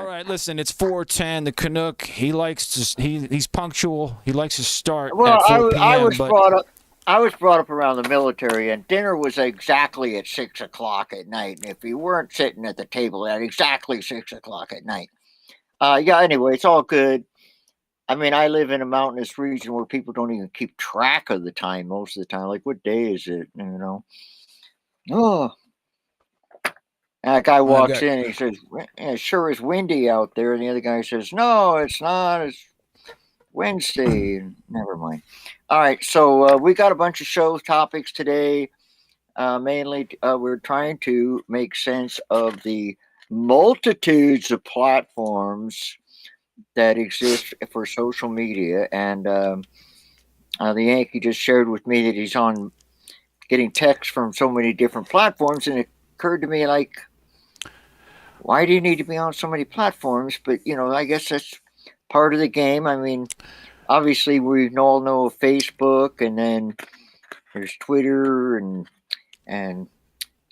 All right, listen, it's 4:10. The Canuck, he's punctual. He likes to start Well, at 4 I p.m., was but brought up. I was brought up around the military, and dinner was exactly at 6 o'clock at night. And if you weren't sitting at the table at exactly 6 o'clock at night, yeah. Anyway, it's all good. I mean, I live in a mountainous region where people don't even keep track of the time most of the time. Like, what day is it? You know? Oh, and that guy I walks got in and he says, "It sure is windy out there." And the other guy says, "No, it's not. It's Wednesday." Never mind. All right, so we got a bunch of show topics today. Mainly, we're trying to make sense of the multitudes of platforms that exist for social media. And the Yankee just shared with me that he's on getting texts from so many different platforms. And it occurred to me, like, why do you need to be on so many platforms? But, I guess that's part of the game. I mean, obviously, we all know of Facebook, and then there's Twitter, and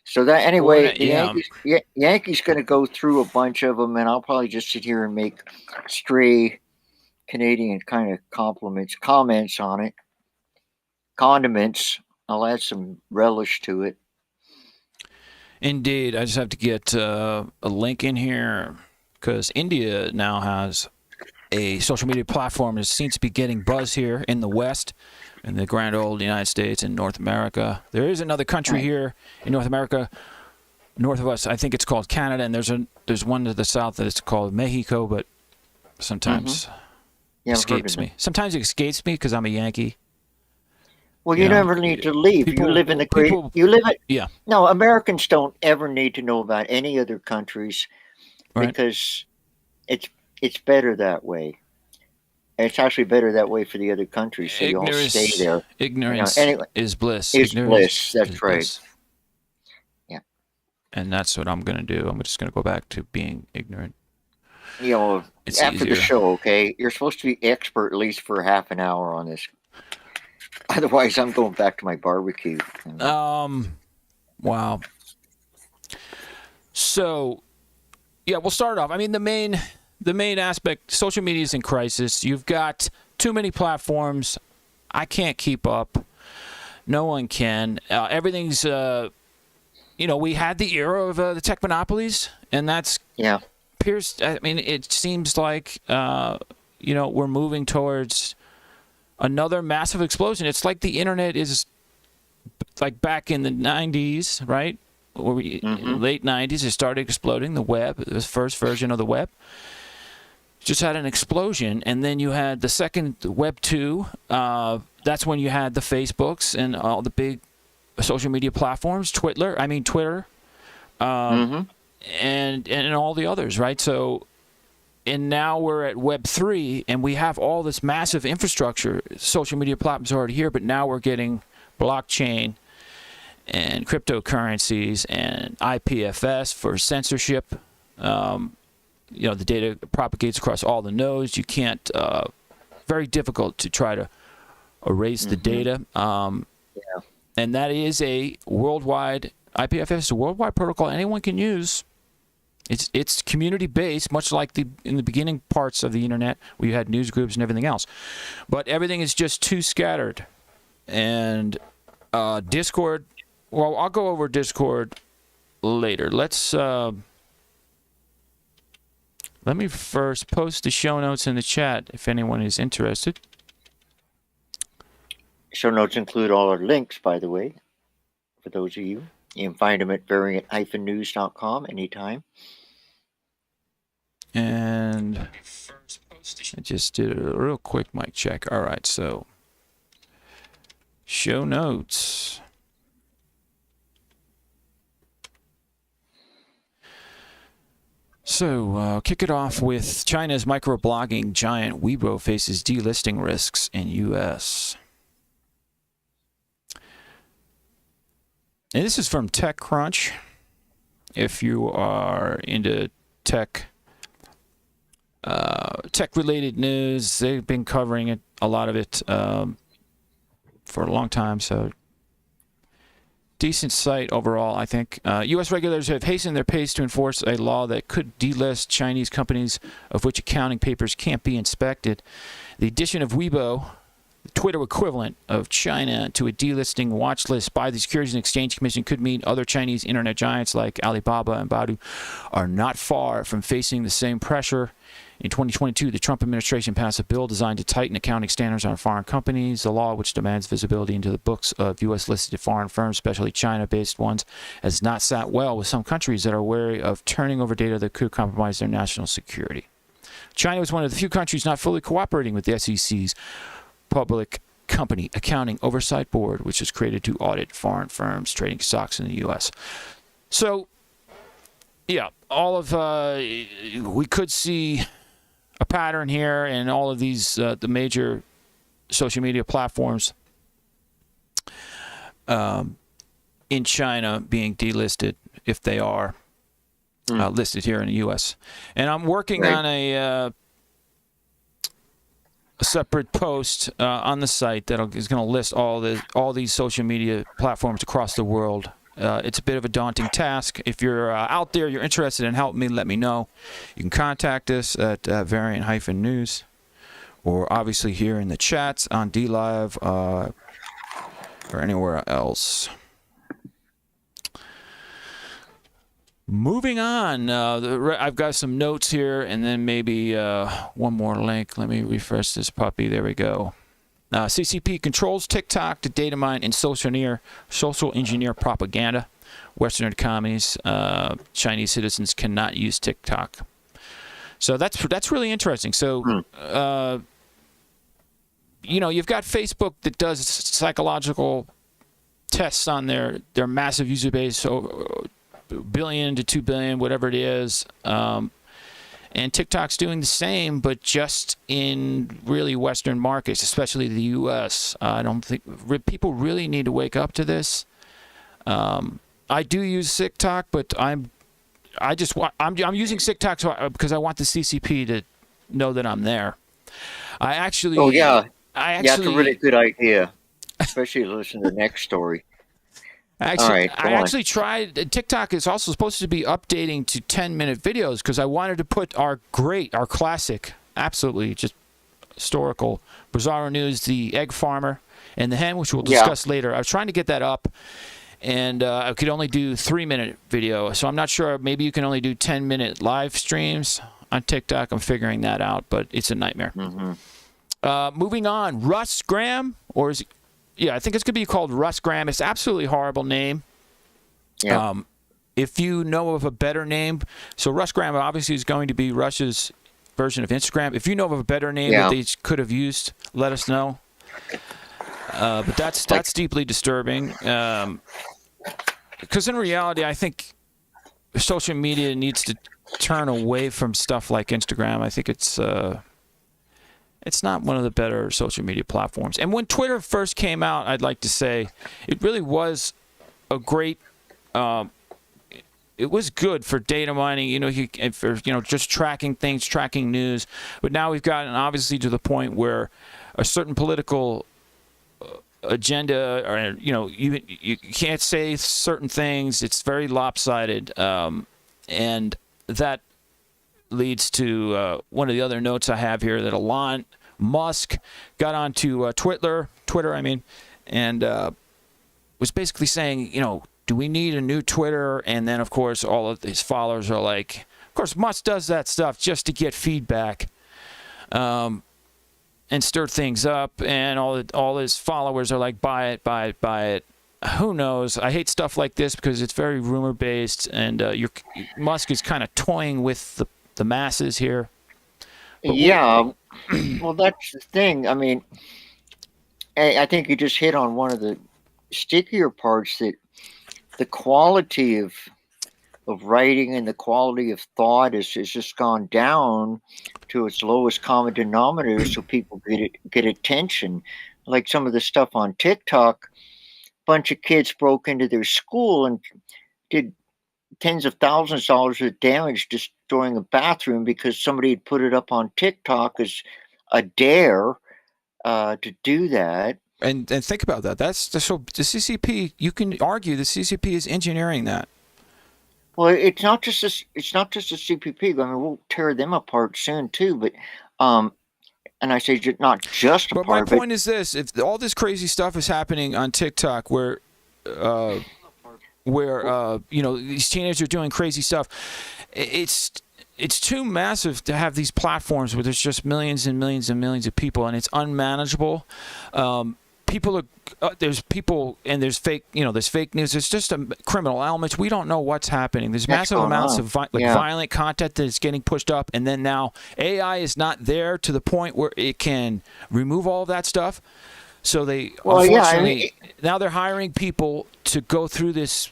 so that anyway, the yeah. Yankees going to go through a bunch of them, and I'll probably just sit here and make stray Canadian kind of comments on it, condiments. I'll add some relish to it. Indeed, I just have to get a link in here because India now has a social media platform that seems to be getting buzz here in the West, in the grand old United States and North America. There is another country here in North America, north of us. I think it's called Canada, and there's one to the south that it's called Mexico, but sometimes escapes me. Sometimes it escapes me because I'm a Yankee. Well, you never need to leave. You live in the great. You live it. Yeah. No, Americans don't ever need to know about any other countries because it's better that way. It's actually better that way for the other countries, so you all stay there. Ignorance is bliss. Is bliss. That's right. Bliss. Yeah. And that's what I'm going to do. I'm just going to go back to being ignorant. It's after easier. The show, okay? You're supposed to be expert at least for half an hour on this. Otherwise, I'm going back to my barbecue. Wow. So, yeah, we'll start off. I mean, the main aspect, social media is in crisis. You've got too many platforms. I can't keep up. No one can. Everything's, we had the era of the tech monopolies, and that's appears. I mean, it seems like, we're moving towards another massive explosion. It's like the internet is like back in the 90s, right? Late 90s, it started exploding. The web, the first version of the web, just had an explosion. And then you had the second, Web 2. That's when you had the Facebooks and all the big social media platforms, Twitter, and all the others, right? So, and now we're at Web 3, and we have all this massive infrastructure. Social media platforms are already here, but now we're getting blockchain and cryptocurrencies and IPFS for censorship. The data propagates across all the nodes. You can't, very difficult to try to erase the data. And that is a worldwide, IPFS is a worldwide protocol anyone can use. It's community-based, much like in the beginning parts of the internet where you had news groups and everything else. But everything is just too scattered. And Discord, well, I'll go over Discord later. Let me first post the show notes in the chat if anyone is interested. Show notes include all our links, by the way, for those of you. You can find them at variant-news.com anytime. And I just did a real quick mic check. All right, so show notes. So kick it off with China's microblogging giant Weibo faces delisting risks in U.S. And this is from TechCrunch. If you are into tech-related news, they've been covering it, a lot of it, for a long time. So decent site overall, I think. U.S. regulators have hastened their pace to enforce a law that could delist Chinese companies of which accounting papers can't be inspected. The addition of Weibo, the Twitter equivalent of China, to a delisting watch list by the Securities and Exchange Commission could mean other Chinese internet giants like Alibaba and Baidu are not far from facing the same pressure. In 2022, the Trump administration passed a bill designed to tighten accounting standards on foreign companies. The law, which demands visibility into the books of U.S.-listed foreign firms, especially China-based ones, has not sat well with some countries that are wary of turning over data that could compromise their national security. China was one of the few countries not fully cooperating with the SEC's Public Company Accounting Oversight Board, which was created to audit foreign firms trading stocks in the U.S. So, yeah, all of we could see a pattern here in all of these the major social media platforms in China being delisted if they are listed here in the U.S. And I'm working on a separate post on the site that is going to list all these social media platforms across the world. It's a bit of a daunting task. If you're out there, you're interested in helping me, let me know. You can contact us at Variant-News, or obviously here in the chats on DLive or anywhere else. Moving on, I've got some notes here, and then maybe one more link. Let me refresh this puppy. There we go. CCP controls TikTok to data mine and social engineer propaganda. Western economies, Chinese citizens cannot use TikTok. So that's really interesting. So, you've got Facebook that does psychological tests on their massive user base, so billion to 2 billion, whatever it is. And TikTok's doing the same, but just in really Western markets, especially the U.S. I don't think people really need to wake up to this. I do use TikTok, but I'm using TikTok because I want the CCP to know that I'm there. That's a really good idea, especially to listen to the next story. I actually tried. TikTok is also supposed to be updating to 10-minute videos because I wanted to put our classic, absolutely just historical, Bizarro News, the egg farmer and the hen, which we'll discuss later. I was trying to get that up, and I could only do 3-minute video. So I'm not sure. Maybe you can only do 10-minute live streams on TikTok. I'm figuring that out, but it's a nightmare. Moving on, Russ Graham, or is it? Yeah, I think it's going to be called Russ Graham. It's an absolutely horrible name. Yeah. If you know of a better name, so Russ Graham obviously is going to be Russia's version of Instagram. If you know of a better name that they could have used, let us know. But that's deeply disturbing. Because in reality, I think social media needs to turn away from stuff like Instagram. I think it's not one of the better social media platforms. And when Twitter first came out, I'd like to say it really was a great. It was good for data mining, just tracking things, tracking news. But now we've gotten obviously to the point where a certain political agenda, or you can't say certain things. It's very lopsided, and that leads to one of the other notes I have here, that Elon Musk got onto Twitter, and was basically saying, do we need a new Twitter? And then, of course, all of his followers are like, of course, Musk does that stuff just to get feedback and stir things up. And all his followers are like, buy it, buy it, buy it. Who knows? I hate stuff like this because it's very rumor-based, and Musk is kind of toying with the masses here. But well, that's the thing. I mean, I think you just hit on one of the stickier parts, that the quality of writing and the quality of thought has just gone down to its lowest common denominator, so people get attention. Like some of the stuff on TikTok, a bunch of kids broke into their school and did tens of thousands of dollars of damage destroying a bathroom because somebody had put it up on TikTok as a dare to do that. And think about that. So the CCP. You can argue the CCP is engineering that. Well, it's not just the CPP. I mean, we'll tear them apart soon too. But and I say not just But my apart, but point is this: if all this crazy stuff is happening on TikTok, where these teenagers are doing crazy stuff, it's too massive to have these platforms where there's just millions and millions and millions of people, and it's unmanageable. There's people and there's fake news. It's just a criminal elements. We don't know what's happening. There's massive amounts of violent content that is getting pushed up, and then now AI is not there to the point where it can remove all of that stuff. So unfortunately, now they're hiring people to go through this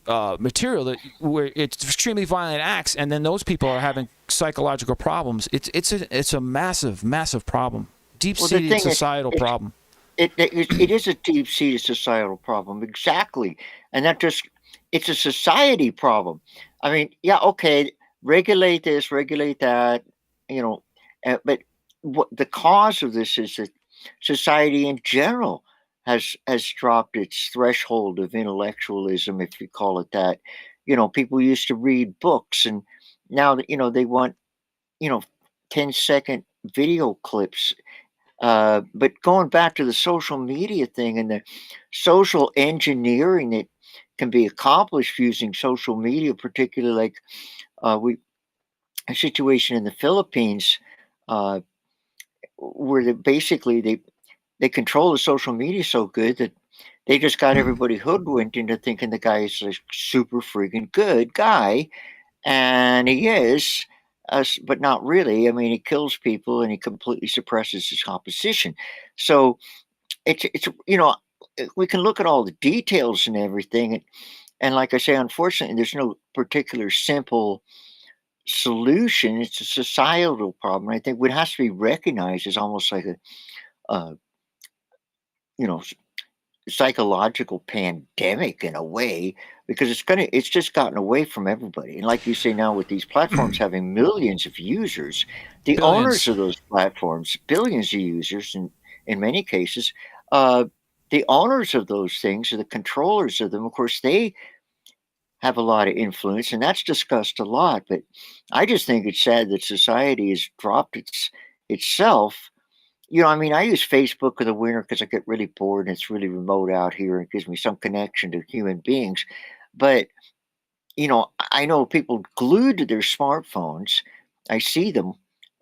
material where it's extremely violent acts, and then those people are having psychological problems. It's a massive problem, deep-seated societal problem. It is a deep-seated societal problem, exactly, and it's a society problem. I mean, yeah, okay, regulate this, regulate that, but what the cause of this is that society in general has dropped its threshold of intellectualism, if you call it that. People used to read books, and now they want 10-second video clips. But going back to the social media thing and the social engineering that can be accomplished using social media, particularly like a situation in the Philippines, where they control the social media so good that they just got everybody hoodwinked into thinking the guy is a super freaking good guy, and he is. But not really. I mean, he kills people and he completely suppresses his opposition. So it's we can look at all the details and everything, and like I say, unfortunately, there's no particular simple solution. It's a societal problem. I think what has to be recognized is almost like a you know psychological pandemic in a way, because it's just gotten away from everybody. And like you say, now with these platforms having millions of users, the owners Billions. of those platforms, billions of users in many cases, the owners of those things, or the controllers of them, of course, they have a lot of influence, and that's discussed a lot. But I just think it's sad that society has dropped itself. I mean, I use Facebook in the winter because I get really bored and it's really remote out here and it gives me some connection to human beings. But, I know people glued to their smartphones. I see them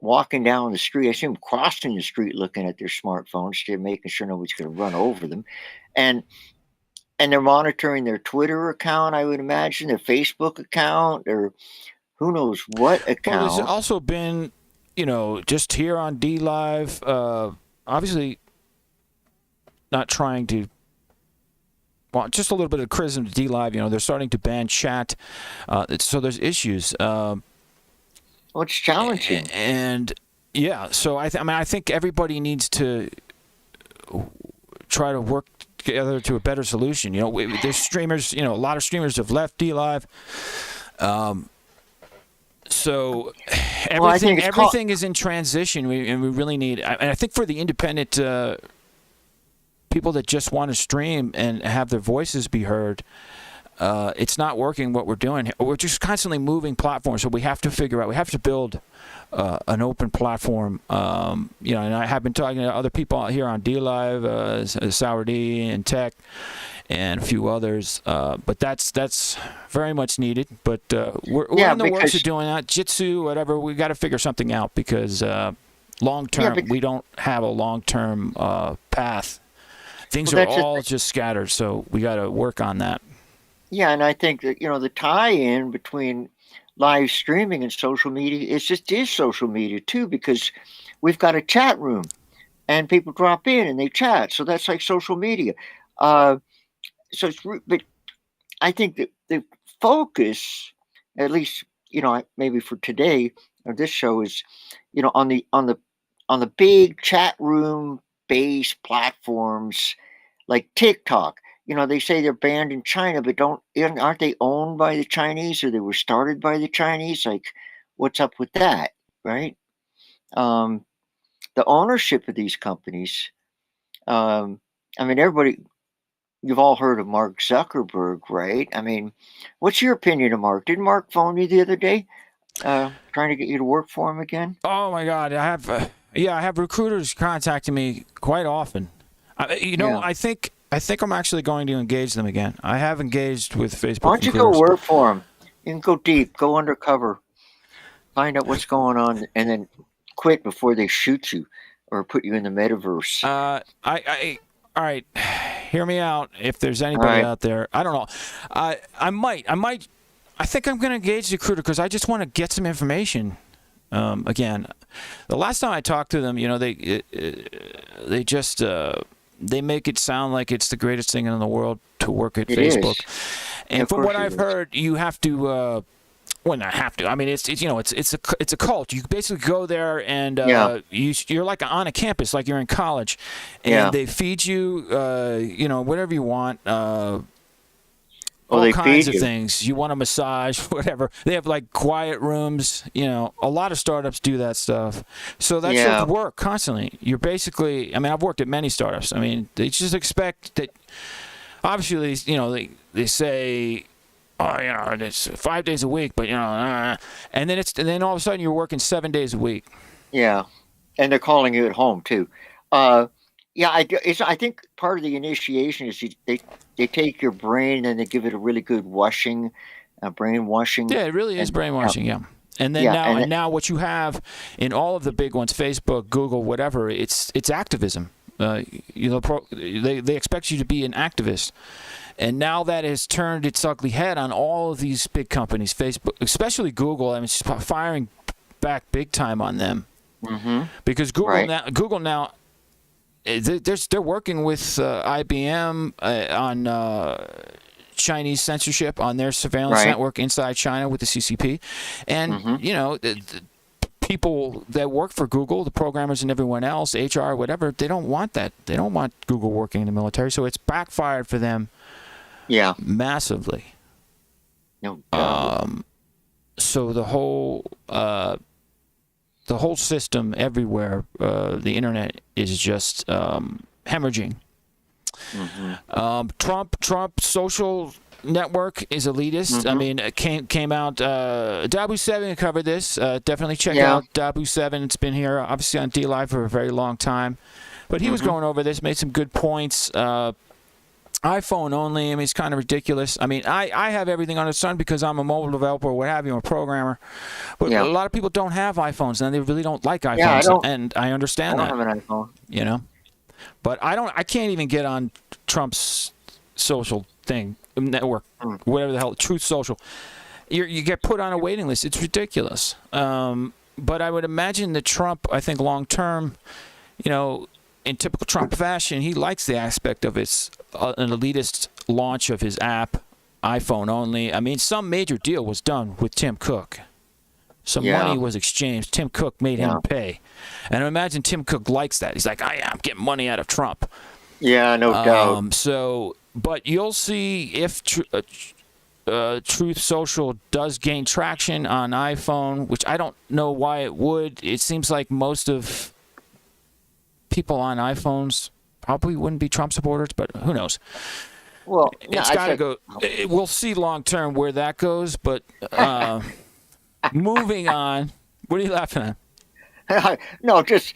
walking down the street. I see them crossing the street looking at their smartphones, to making sure nobody's going to run over them. And they're monitoring their Twitter account, I would imagine, their Facebook account, or who knows what Well, there's account. also been, just here on D Live, obviously not trying to. Well, just a little bit of criticism to D Live. They're starting to ban chat, so there's issues. Well, it's challenging. And yeah, so I think everybody needs to try to work together to a better solution. There's streamers. A lot of streamers have left D Live. So everything is in transition, and we really need. I think for the independent people that just want to stream and have their voices be heard, it's not working what we're doing. We're just constantly moving platforms, so we have to figure out. We have to build an open platform. And I have been talking to other people here on D Live, Sour D and Tech, and a few others. But that's very much needed. But we're in the works of doing that. Jitsu, whatever. We got to figure something out, because long term, we don't have a long term path. Things are all just scattered, so we got to work on that. Yeah, and I think that the tie-in between live streaming and social media is social media too, because we've got a chat room and people drop in and they chat, so that's like social media. But I think that the focus, at least maybe for today or this show, is on the big chat room based platforms like TikTok. They say they're banned in China, but aren't they owned by the Chinese, or they were started by the Chinese? Like, what's up with that, right? The ownership of these companies I mean, everybody, you've all heard of Mark Zuckerberg, right? I mean, what's your opinion of Mark? Did Mark phone you the other day, trying to get you to work for him again? Oh my God, I have recruiters contacting me quite often. Yeah. I think I'm actually going to engage them again. I have engaged with Why Facebook don't you go recruiters. work for him? You can go deep, go undercover, find out what's going on, and then quit before they shoot you or put you in the metaverse. All right, hear me out. If there's All anybody right. out there, I don't know. I might. I think I'm going to engage the recruiter because I just want to get some information. Again, the last time I talked to them, they just they make it sound like it's the greatest thing in the world to work at It Facebook. is. And Of from course what it I've is. heard, you have to. Well, not have to. I mean, it's a cult. You basically go there and Yeah. you're like on a campus, like you're in college, and Yeah. they feed you, whatever you want. Oh, All they kinds feed of you. things. You want a massage, whatever. They have like quiet rooms. A lot of startups do that stuff. So that's your Yeah. work constantly. You're basically. I mean, I've worked at many startups. I mean, they just expect that. Obviously, they say, oh, it's 5 days a week, but and then all of a sudden you're working 7 days a week. Yeah. And they're calling you at home too. Uh, yeah. I think part of the initiation is they take your brain and they give it a really good washing, brainwashing, Yeah, it really is and brainwashing. Yeah. yeah, And now what you have in all of the big ones, Facebook, Google, whatever, it's activism. They expect you to be an activist. And now that has turned its ugly head on all of these big companies, Facebook, especially Google. I mean, it's firing back big time on them mm-hmm. because Right. Google now, they're working with IBM on Chinese censorship on their surveillance Right. network inside China with the CCP, and Mm-hmm. the people that work for Google, the programmers and everyone else, HR, whatever, they don't want that. They don't want Google working in the military, so it's backfired for them Yeah. massively. No doubt. So the whole system everywhere, the internet is just hemorrhaging. Mm-hmm. Trump social network is elitist. Mm-hmm. I mean, it came out. Dabu7 covered this. Definitely check Yeah. out Dabu7. It's been here, obviously, on D Live for a very long time. But he was Mm-hmm. going over this, made some good points. iPhone only. I mean, it's kind of ridiculous. I mean, I have everything under the sun because I'm a mobile developer or what have you, I'm a programmer. But Yeah. a lot of people don't have iPhones, and they really don't like iPhones. Yeah, I don't- and I I understand don't that. have an iPhone. But I can't even get on Trump's social thing, network, whatever the hell, Truth Social. You get put on a waiting list. It's ridiculous. But I would imagine that Trump, I think long term, in typical Trump fashion, he likes the aspect of an elitist launch of his app, iPhone only. I mean, some major deal was done with Tim Cook. Some Yeah. money was exchanged. Tim Cook made him pay. And I imagine Tim Cook likes that. He's like, I'm getting money out of Trump. Yeah, no doubt. But you'll see if Truth Social does gain traction on iPhone, which I don't know why it would. It seems like most of people on iPhones probably wouldn't be Trump supporters, but who knows? Well, yeah, It's got to go. We'll see long term where that goes, but moving on. What are you laughing at? No, just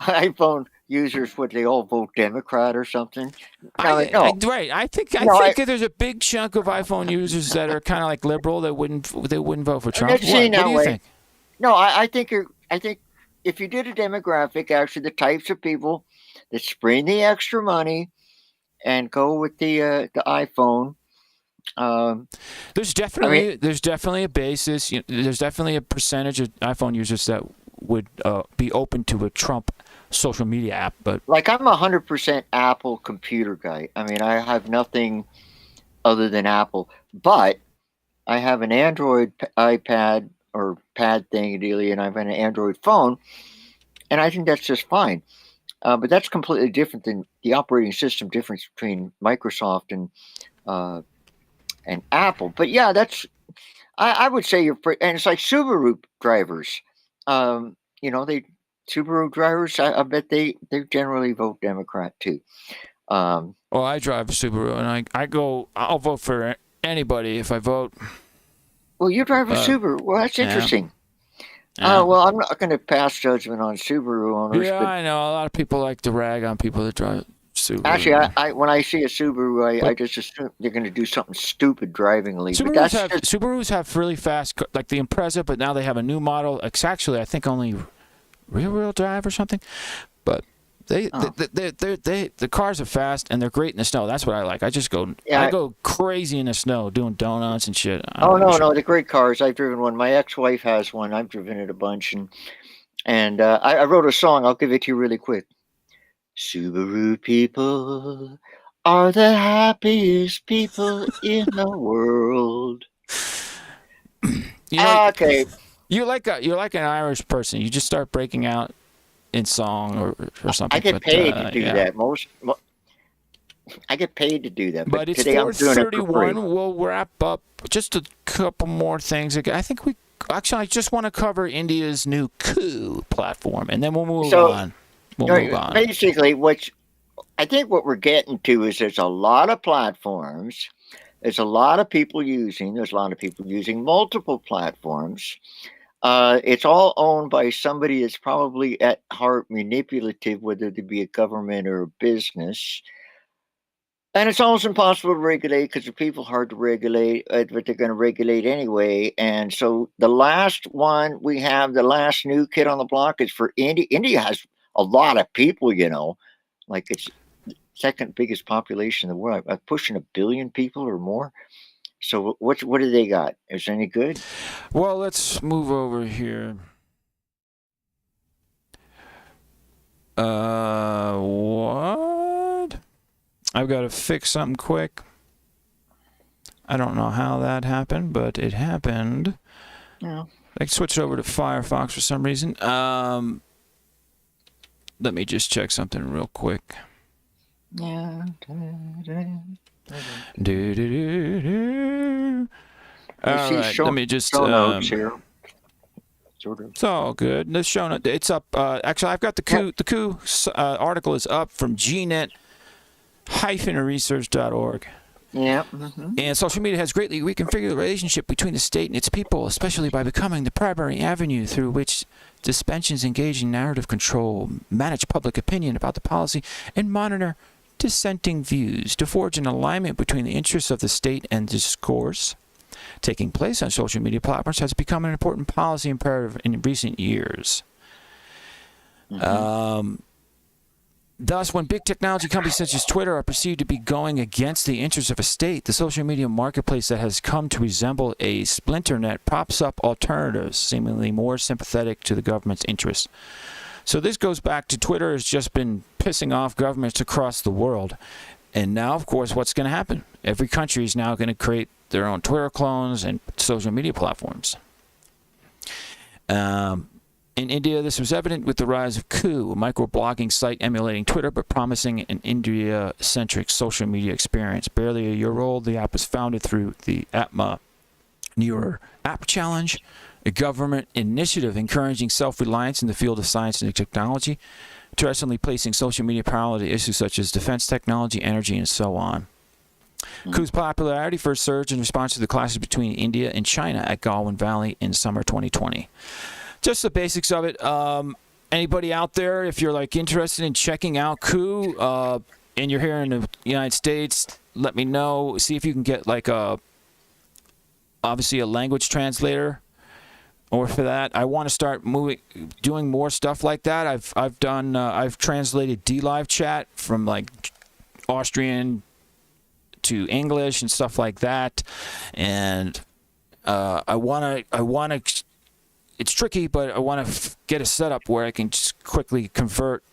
iPhone users, would they all vote Democrat or something? No. Right. I think there's a big chunk of iPhone users that are kind of like liberal that wouldn't vote for Trump. It's seen What that do you way. think? No, I think if you did a demographic, actually, the types of people that spring the extra money and go with the iPhone. There's definitely a basis. There's definitely a percentage of iPhone users that would be open to a Trump social media app. But like, I'm 100% Apple computer guy. I mean, I have nothing other than Apple, but I have an Android iPad or pad thing, ideally, and I have an Android phone, and I think that's just fine. But that's completely different than the operating system difference between Microsoft and Apple. But yeah, I would say and it's like Subaru drivers. Subaru drivers, I bet they generally vote Democrat too. Well, I drive a Subaru, and I'll vote for anybody if I vote. Well, you drive a Uh, Subaru. Well, that's yeah, interesting. yeah. Well, I'm not going to pass judgment on Subaru owners, Yeah, but I know. A lot of people like to rag on people that drive actually, Subaru. when I see a Subaru, I But just assume they're going to do something stupid drivingly. But that's just Subarus have really fast, like the Impreza, but now they have a new model. It's actually, I think, only rear-wheel drive or something. But oh. the cars are fast and they're great in the snow. That's what I like. I Yeah. go crazy in the snow doing donuts and shit. I don't Oh give a no, shit. no, they're great cars. I've driven one. My ex-wife has one. I've driven it a bunch, and I wrote a song. I'll give it to you really quick. Subaru people are the happiest people in the world. You know, Okay, you're like an Irish person. You just start breaking out in song or I something. get But paid to do yeah. that. I get paid to do that, but But it's today I'm doing it for free. 4:31. We'll wrap up just a couple more things. I think I just want to cover India's new coup platform, and then we'll move So, on. We'll move on. basically, I think what we're getting to is there's a lot of platforms. There's a lot of people using. There's a lot of people using multiple platforms. It's all owned by somebody that's probably at heart manipulative, whether it be a government or a business. And it's almost impossible to regulate because the people hard to regulate, but they're going to regulate anyway. And so the last one we have, the last new kid on the block is for India. India has a lot of people, like it's the second biggest population in the world, pushing 1 billion people or more. So what do they got? Is it any good? Well, let's move over here. What? I've got to fix something quick. I don't know how that happened, but it happened. Yeah. I switched over to Firefox for some reason. Let me just check something real quick. Yeah. All right, let me just. Show notes here. Sort of. It's all good. The show note, it's up. Actually, I've got the coup. The coup article is up from gnet-research.org. Yeah. Mm-hmm. And social media has greatly reconfigured the relationship between the state and its people, especially by becoming the primary avenue through which dispensations engage in narrative control, manage public opinion about the policy, and monitor dissenting views to forge an alignment between the interests of the state and discourse taking place on social media platforms has become an important policy imperative in recent years. Mm-hmm. Thus, when big technology companies such as Twitter are perceived to be going against the interests of a state, the social media marketplace that has come to resemble a splinter net props up alternatives seemingly more sympathetic to the government's interests. So this goes back to Twitter has just been pissing off governments across the world. And now, of course, what's going to happen? Every country is now going to create their own Twitter clones and social media platforms. In India, this was evident with the rise of Coup, a microblogging site emulating Twitter but promising an India-centric social media experience. Barely a year old, the app was founded through the Atma Newer App Challenge, a government initiative encouraging self-reliance in the field of science and technology, interestingly placing social media parallel to issues such as defense technology, energy, and so on. Coup's popularity first surged in response to the clashes between India and China at Galwan Valley in summer 2020. Just the basics of it. Anybody out there, if you're like interested in checking out Coup and you're here in the United States, let me know. See if you can get like obviously a language translator. Or for that, I want to start doing more stuff like that. I've translated DLive chat from like Austrian to English and stuff like that, and I want to. It's tricky, but I want to get a setup where I can just quickly convert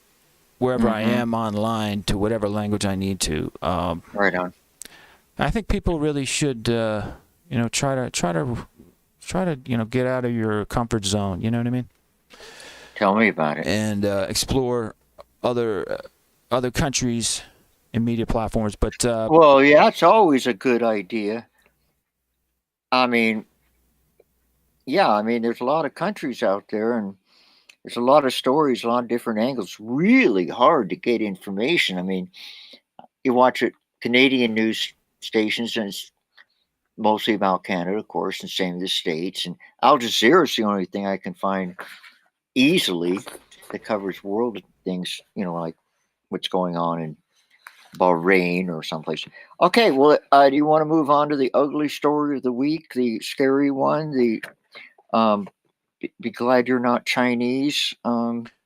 wherever I am online to whatever language I need to. Right on. I think people really should, try to get out of your comfort zone. You know what I mean? Tell me about it. And explore other countries and media platforms. But well, yeah, it's always a good idea. I mean, there's a lot of countries out there, and there's a lot of stories, a lot of different angles. Really hard to get information. I mean, you watch it Canadian news stations, and it's mostly about Canada, of course, and same with the States. And Al Jazeera is the only thing I can find easily that covers world things, like what's going on in Bahrain or someplace. Okay, well, do you want to move on to the ugly story of the week, the scary one, the be glad you're not Chinese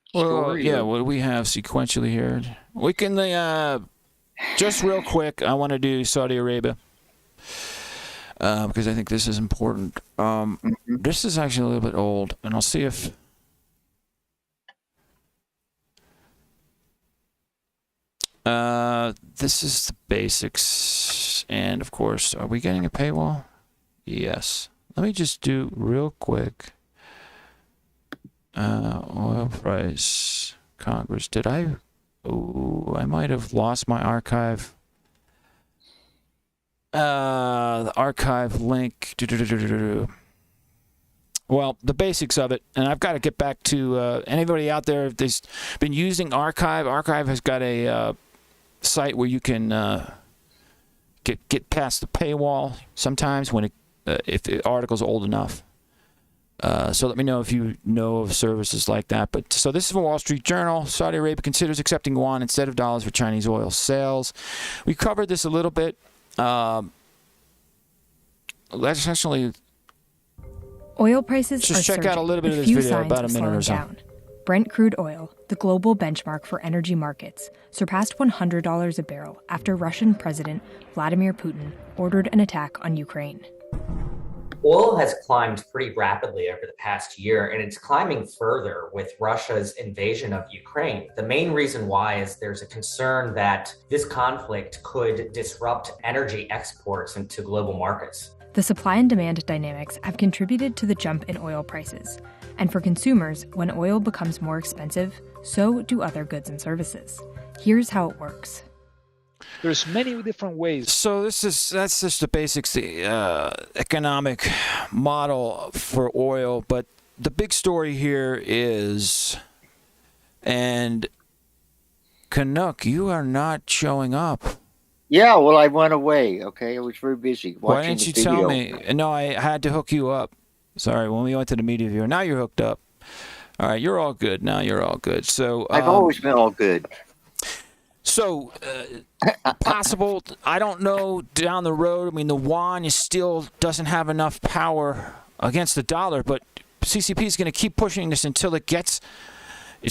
story? Yeah, what do we have sequentially here? We can, just real quick, I want to do Saudi Arabia. Because I think this is important. This is actually a little bit old, and I'll see if... this is the basics, and of course, are we getting a paywall? Yes. Let me just do real quick. Oil price, Congress. Did I? Oh, I might have lost my archive. The archive link. Well, the basics of it, and I've got to get back to anybody out there if they've been using Archive. Archive has got a site where you can get past the paywall sometimes when if the article's old enough. So let me know if you know of services like that. But so this is from Wall Street Journal. Saudi Arabia considers accepting yuan instead of dollars for Chinese oil sales. We covered this a little bit. Essentially, oil prices just are check surging, out a little bit of with this few video, signs about a of minute slowing or so. down. Brent crude oil, the global benchmark for energy markets, surpassed $100 a barrel after Russian President Vladimir Putin ordered an attack on Ukraine. Oil has climbed pretty rapidly over the past year, and it's climbing further with Russia's invasion of Ukraine. The main reason why is there's a concern that this conflict could disrupt energy exports into global markets. The supply and demand dynamics have contributed to the jump in oil prices. And for consumers, when oil becomes more expensive, so do other goods and services. Here's how it works. There's many different ways. So that's just the basics, the economic model for oil. But the big story here is, and Canuck, you are not showing up. Yeah, well, I went away. Okay, I was very busy watching Why didn't you the tell video. me? No, I had to hook you up. Sorry, when we went to the media viewer. Now you're hooked up. All right, you're all good. Now you're all good. So I've always been all good. So, possible, I don't know, down the road. I mean, the yuan still doesn't have enough power against the dollar, but CCP is going to keep pushing this until it's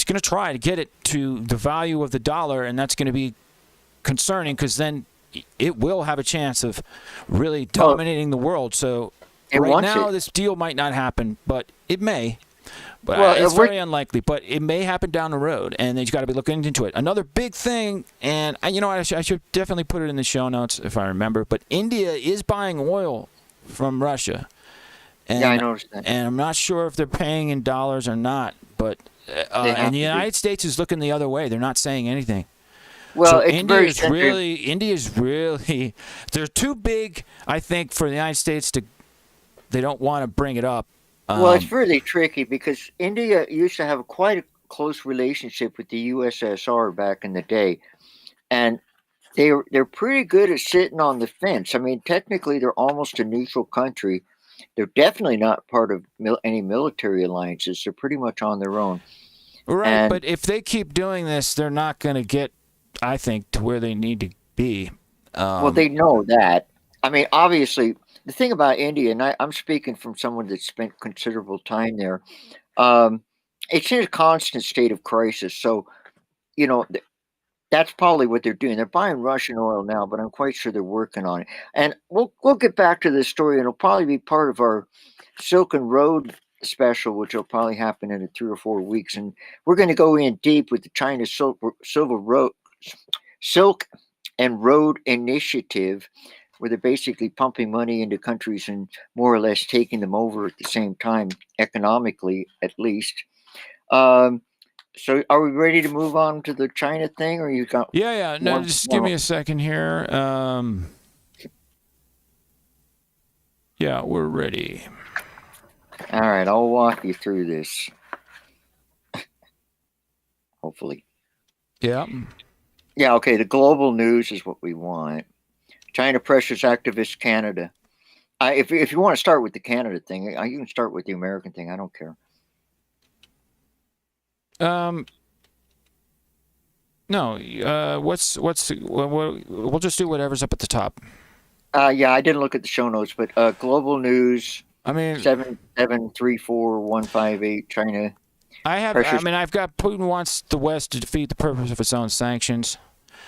going to try to get it to the value of the dollar, and that's going to be concerning because then it will have a chance of really dominating the world. So, right now, this deal might not happen, but it may. But it's very unlikely, but it may happen down the road, and they've got to be looking into it. Another big thing, and I should definitely put it in the show notes if I remember, but India is buying oil from Russia. And, yeah, I noticed that. And I'm not sure if they're paying in dollars or not, but and the United States is looking the other way. They're not saying anything. Well, so it's India's really, they're too big, I think, for the United States to, they don't want to bring it up. Well, it's really tricky because India used to have quite a close relationship with the USSR back in the day, and they're pretty good at sitting on the fence. I mean, technically, they're almost a neutral country. They're definitely not part of any military alliances. They're pretty much on their own. Right, but if they keep doing this, they're not going to get, I think, to where they need to be. Well, they know that. I mean, obviously, the thing about India, and I'm speaking from someone that spent considerable time there, it's in a constant state of crisis. So, that's probably what they're doing. They're buying Russian oil now, but I'm quite sure they're working on it. And we'll get back to this story, and it'll probably be part of our Silken Road special, which will probably happen in 3 or 4 weeks. And we're going to go in deep with the China Silk and Road Initiative, where they're basically pumping money into countries and more or less taking them over at the same time, economically at least. So are we ready to move on to the China thing, or you got? Yeah. No, just give me a second here. Yeah, we're ready. All right, I'll walk you through this. Hopefully. Yeah. Yeah, okay. The global news is what we want. China pressures activist Canada. If you want to start with the Canada thing, you can start with the American thing. I don't care. No. We'll just do whatever's up at the top. Yeah, I didn't look at the show notes, but global news. I mean, 7734158 China. I've got Putin wants the West to defeat the purpose of its own sanctions.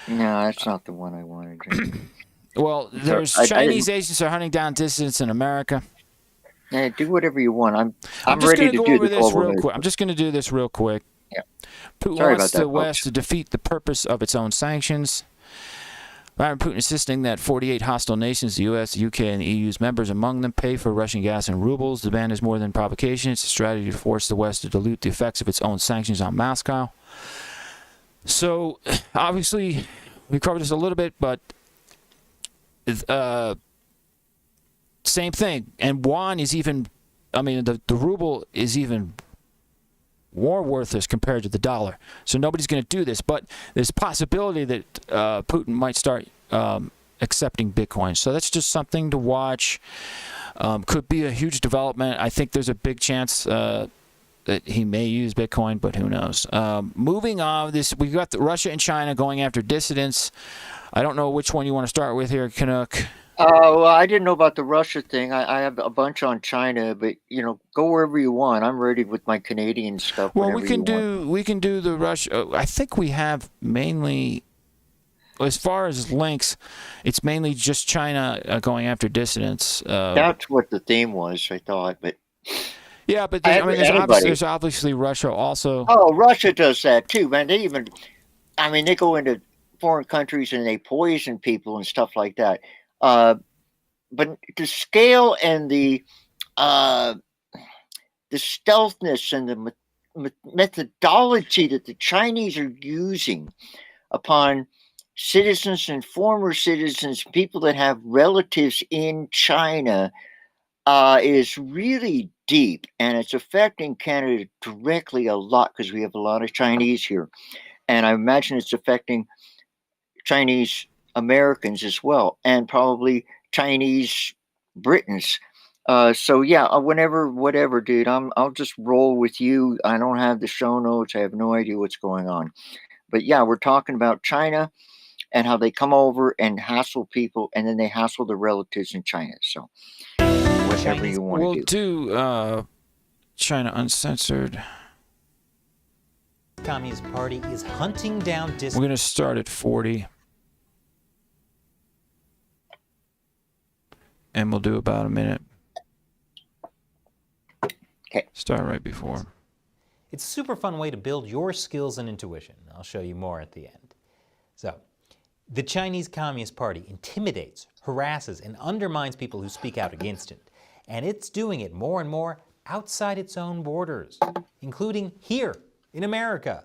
No, that's not the one I wanted. Well, there's Chinese agents are hunting down dissidents in America. Yeah, do whatever you want. I'm just ready going to to go do over the this global real news. quick. I'm just going to do this real quick. Yeah. Putin Sorry wants about that, the West folks. to defeat the purpose of its own sanctions. Vladimir Putin insisting that 48 hostile nations, the U.S., the U.K., and the EU's members among them, pay for Russian gas in rubles. The ban is more than provocation. It's a strategy to force the West to dilute the effects of its own sanctions on Moscow. So, obviously, we covered this a little bit, but same thing. And yuan is even, the ruble is even more worthless compared to the dollar. So nobody's going to do this. But there's a possibility that Putin might start accepting Bitcoin. So that's just something to watch. Could be a huge development. I think there's a big chance that he may use Bitcoin, but who knows. Moving on, we've got Russia and China going after dissidents. I don't know which one you want to start with here, Canuck. Well, I didn't know about the Russia thing. I have a bunch on China, but go wherever you want. I'm ready with my Canadian stuff. Well, we can do the Russia. I think we have mainly, as far as links, it's mainly just China going after dissidents. That's what the theme was, I thought. But yeah, but there's obviously Russia also. Oh, Russia does that too, man. They go into foreign countries and they poison people and stuff like that. But the scale and the stealthness and the methodology that the Chinese are using upon citizens and former citizens, people that have relatives in China, is really deep, and it's affecting Canada directly a lot because we have a lot of Chinese here, and I imagine it's affecting Chinese Americans as well, and probably Chinese Britons. So yeah, whatever, dude. I'll just roll with you. I don't have the show notes. I have no idea what's going on. But yeah, we're talking about China and how they come over and hassle people, and then they hassle their relatives in China. So whatever you want to do. We'll do China Uncensored. Communist Party is hunting down We're going to start at 40. And we'll do about a minute. Okay. Start right before. It's a super fun way to build your skills and intuition. I'll show you more at the end. So, the Chinese Communist Party intimidates, harasses, and undermines people who speak out against it. And it's doing it more and more outside its own borders, including here in America.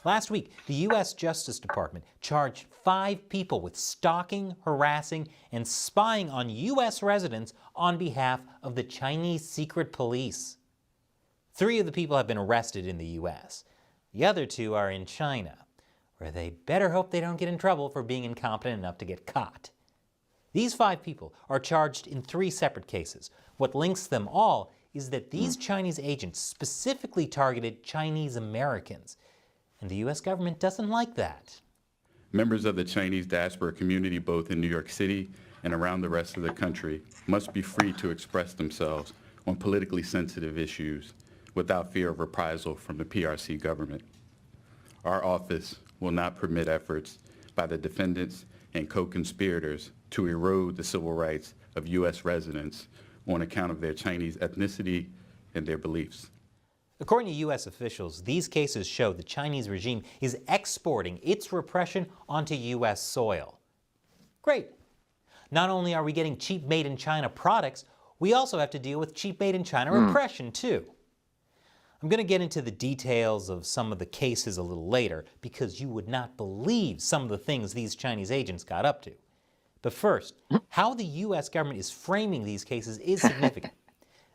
Last week, the U.S. Justice Department charged 5 people with stalking, harassing, and spying on U.S. residents on behalf of the Chinese secret police. 3 of the people have been arrested in the U.S. The other 2 are in China, where they better hope they don't get in trouble for being incompetent enough to get caught. These 5 people are charged in 3 separate cases. What links them all is that these Chinese agents specifically targeted Chinese Americans. And the U.S. government doesn't like that. Members of the Chinese diaspora community, both in New York City and around the rest of the country, must be free to express themselves on politically sensitive issues without fear of reprisal from the PRC government. Our office will not permit efforts by the defendants and co-conspirators to erode the civil rights of U.S. residents on account of their Chinese ethnicity and their beliefs. According to U.S. officials, these cases show the Chinese regime is exporting its repression onto U.S. soil. Great. Not only are we getting cheap made-in-China products, we also have to deal with cheap made-in-China repression, too. I'm going to get into the details of some of the cases a little later because you would not believe some of the things these Chinese agents got up to. But first, how the U.S. government is framing these cases is significant.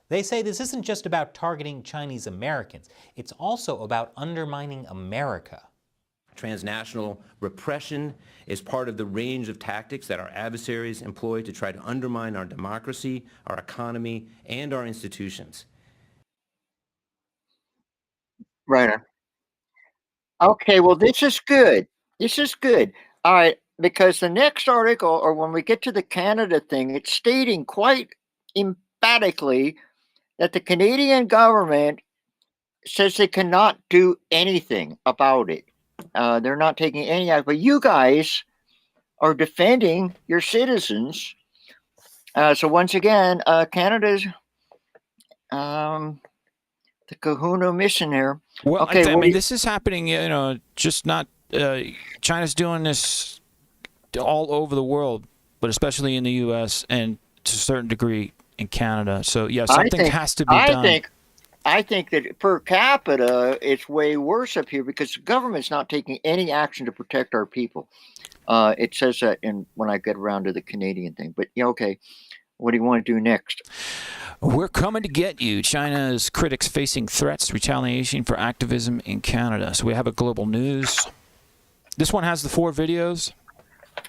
They say this isn't just about targeting Chinese Americans, it's also about undermining America. Transnational repression is part of the range of tactics that our adversaries employ to try to undermine our democracy, our economy, and our institutions. Right. Okay, well, this is good. This is good. All right, because the next article, or when we get to the Canada thing, it's stating quite emphatically that the Canadian government says they cannot do anything about it. They're not taking any action. But you guys are defending your citizens. So once again, Canada's the kahuna mission here. Well, Okay, I mean, this is happening, just not China's doing this all over the world, but especially in the U.S. and to a certain degree in Canada. So, yeah, something has to be done. I think that per capita, it's way worse up here because the government's not taking any action to protect our people. It says that when I get around to the Canadian thing. But, yeah, okay, what do you want to do next? We're coming to get you. China's critics facing threats, retaliation for activism in Canada. So we have a global news. This one has the 4 videos.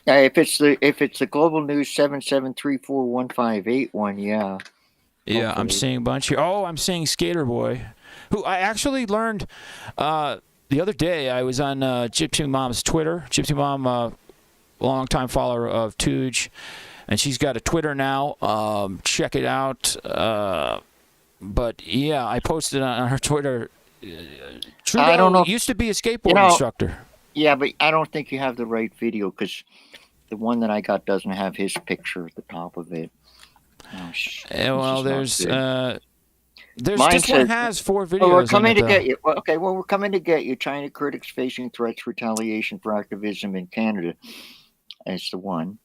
If it's the global news 77341581, yeah. Yeah, I'm seeing a bunch here. Oh, I'm seeing Skater Boy, who I actually learned the other day. I was on Gypsy Mom's Twitter. Gypsy Mom, longtime follower of Tooge, and she's got a Twitter now. Check it out. But yeah, I posted on her Twitter. Trudeau I don't know. Used to be a skateboard instructor. Yeah, but I don't think you have the right video because the one that I got doesn't have his picture at the top of it. Oh, well, this one has 4 videos. Well, we're coming to get you. Well, okay, well, we're coming to get you. China critics facing threats, retaliation for activism in Canada. That's the one.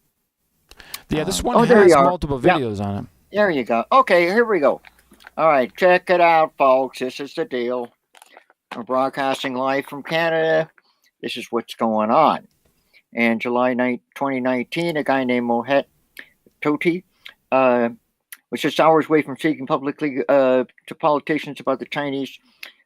Yeah, this one has multiple videos on it. There you go. Okay, here we go. All right, check it out, folks. This is the deal. We're broadcasting live from Canada. This is what's going on. In July 2019, a guy named Mohet Toti was just hours away from speaking publicly to politicians about the Chinese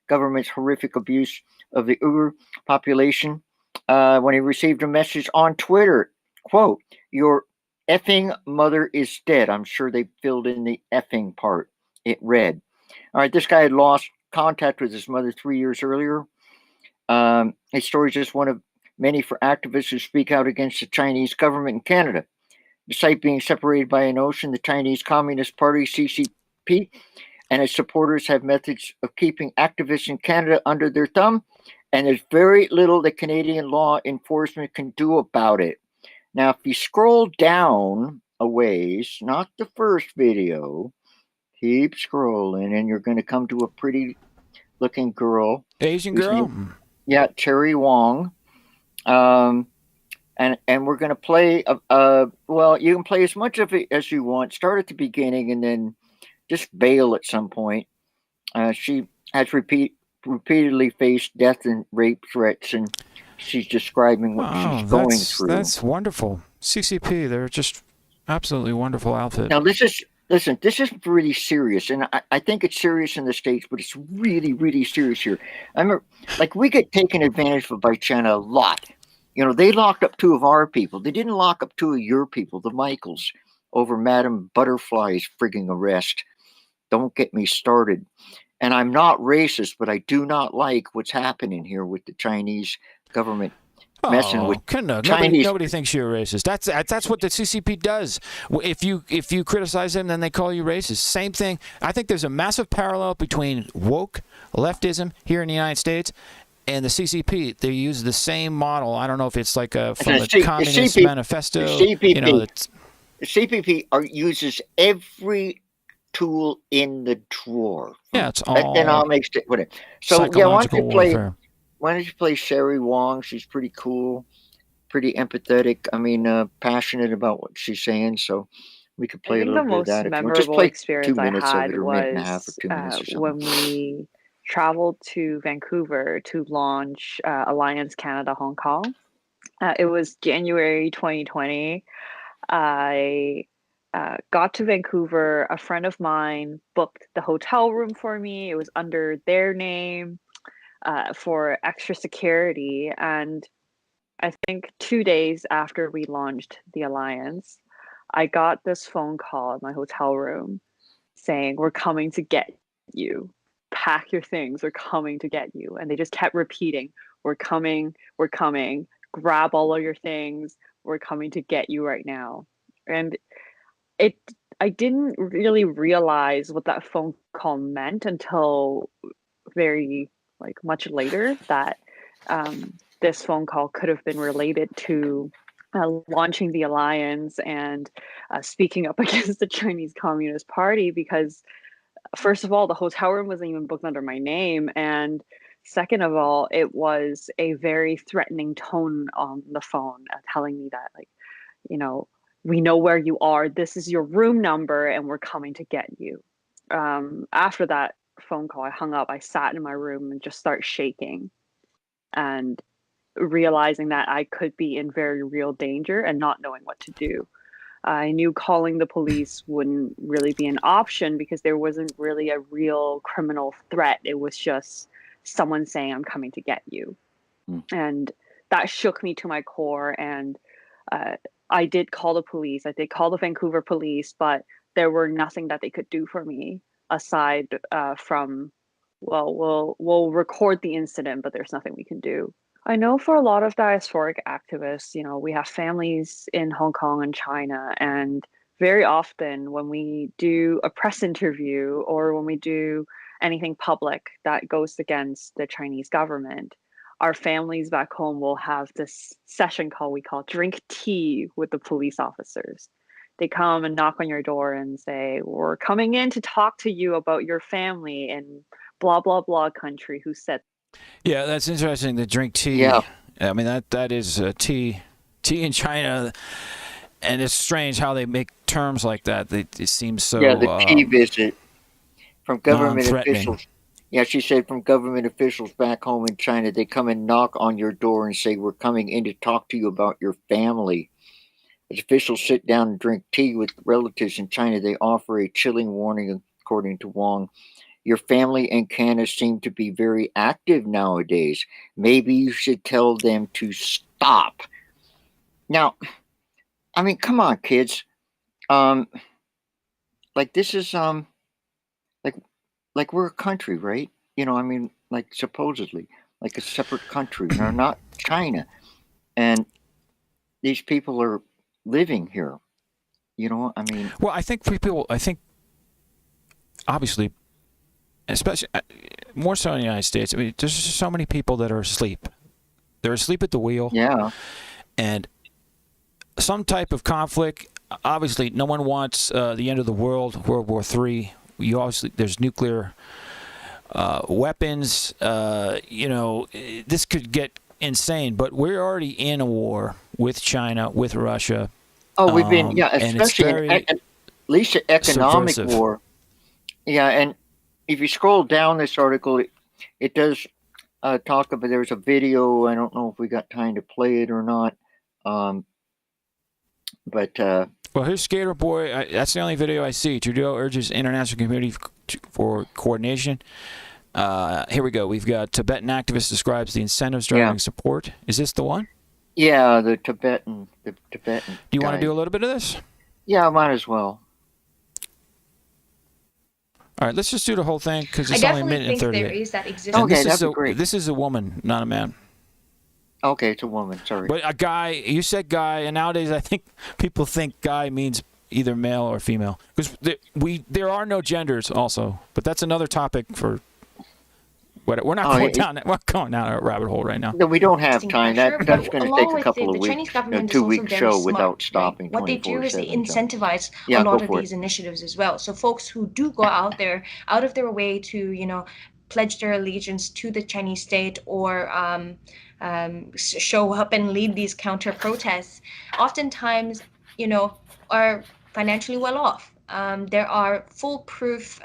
government's horrific abuse of the Uyghur population when he received a message on Twitter, quote, "Your effing mother is dead." I'm sure they filled in the effing part. It read. All right, this guy had lost contact with his mother 3 years earlier. His story is just one of many for activists who speak out against the Chinese government in Canada. Despite being separated by an ocean, the Chinese Communist Party, CCP, and its supporters have methods of keeping activists in Canada under their thumb, and there's very little that Canadian law enforcement can do about it. Now, if you scroll down a ways, not the first video, keep scrolling, and you're going to come to a pretty-looking girl. Asian girl? Yeah, Cherry Wong. And we're going to play, well, you can play as much of it as you want. Start at the beginning and then just bail at some point. She has repeatedly faced death and rape threats, and she's describing what she's going through. That's wonderful. CCP, they're just absolutely wonderful outfit. Now, this is really serious, and I think it's serious in the States, but it's really, really serious here. I remember, we get taken advantage of by China a lot. They locked up 2 of our people. They didn't lock up 2 of your people, the Michaels, over Madame Butterfly's frigging arrest. Don't get me started. And I'm not racist, but I do not like what's happening here with the Chinese government messing with Chinese. Nobody thinks you're racist. That's what the CCP does. If you criticize them, then they call you racist. Same thing. I think there's a massive parallel between woke leftism here in the United States and the CCP. They use the same model. I don't know if it's from the Communist Manifesto. The CPP uses every tool in the drawer. Yeah, it's all economics. So yeah, why don't you play Sherry Wong? She's pretty cool, pretty empathetic. I mean, passionate about what she's saying. So we could play a little bit of that. The most memorable experience I had was when we traveled to Vancouver to launch Alliance Canada Hong Kong. It was January 2020. I got to Vancouver. A friend of mine booked the hotel room for me. It was under their name. for extra security. And I think 2 days after we launched the alliance, I got this phone call at my hotel room saying, "We're coming to get you. Pack your things. We're coming to get you." And they just kept repeating, "We're coming. We're coming. Grab all of your things. We're coming to get you right now." And it, I didn't really realize what that phone call meant until very like much later that this phone call could have been related to launching the alliance and speaking up against the Chinese Communist Party, because first of all, the hotel room wasn't even booked under my name, and second of all, it was a very threatening tone on the phone, telling me that, like, you know, we know where you are, this is your room number, and we're coming to get you. After that phone call, I hung up, I sat in my room and just started shaking and realizing that I could be in very real danger and not knowing what to do. I knew calling the police wouldn't really be an option because there wasn't really a real criminal threat. It was just someone saying, "I'm coming to get you." And that shook me to my core. And I did call the police. I did call the Vancouver police, but there were nothing that they could do for me aside from, well, we'll record the incident, but there's nothing we can do. I know for a lot of diasporic activists, you know, we have families in Hong Kong and China, and very often when we do a press interview or when we do anything public that goes against the Chinese government, our families back home will have this session called, we call drink tea with the police officers. They come and knock on your door and say, "We're coming in to talk to you about your family in blah, blah, blah country who said." Yeah, that's interesting. The drink tea. Yeah. I mean, that is tea in China, and it's strange how they make terms like that. It seems so. Yeah, the tea visit from government non-threatening. officials. Yeah, she said from government officials back home in China, they come and knock on your door and say, "We're coming in to talk to you about your family." As officials sit down and drink tea with relatives in China, they offer a chilling warning, according to Wong. "Your family in Canada seem to be very active nowadays. Maybe you should tell them to stop." Now, I mean, come on, kids. Like this is like we're a country, right? You know, I mean, like supposedly, like a separate country. They're not China, and these people are living here. You know, I mean. Well, I think obviously, especially more so in the United States, I mean, there's just so many people that are asleep. They're asleep at the wheel. Yeah. And some type of conflict. Obviously, no one wants the end of the world, World War III. There's nuclear weapons. You know, this could get insane. But we're already in a war with China, with Russia. Oh, we've been, yeah, and it's especially at least an economic subversive. war. Yeah, and if you scroll down this article, it does talk about. There's a video. I don't know if we got time to play it or not. But Well, here's Skater Boy. That's the only video I see. Trudeau urges international community for coordination. Here we go. We've got Tibetan activist describes the incentives driving support. Is this the one? yeah, the Tibetan. Do you want to do a little bit of this? Yeah, might as well. All right, let's just do the whole thing because I it's only a definitely minute and think 38. there is that existence. And Okay, this that'd is be great. This is a woman, not a man. Okay, it's a woman. Sorry. But a guy, you said guy, and nowadays I think people think guy means either male or female. Because there are no genders also. But that's another topic for... We're not going down a rabbit hole right now. No, we don't have time. Pressure, That's but going to along take a with couple it, of the Chinese weeks, government is also 2-week very show smart, without stopping. right? What they do is they 24/7, so. incentivize Yeah, a lot go of for these it. initiatives as well. So folks who do go out of their way to, pledge their allegiance to the Chinese state or show up and lead these counter protests, oftentimes, are financially well off. There are foolproof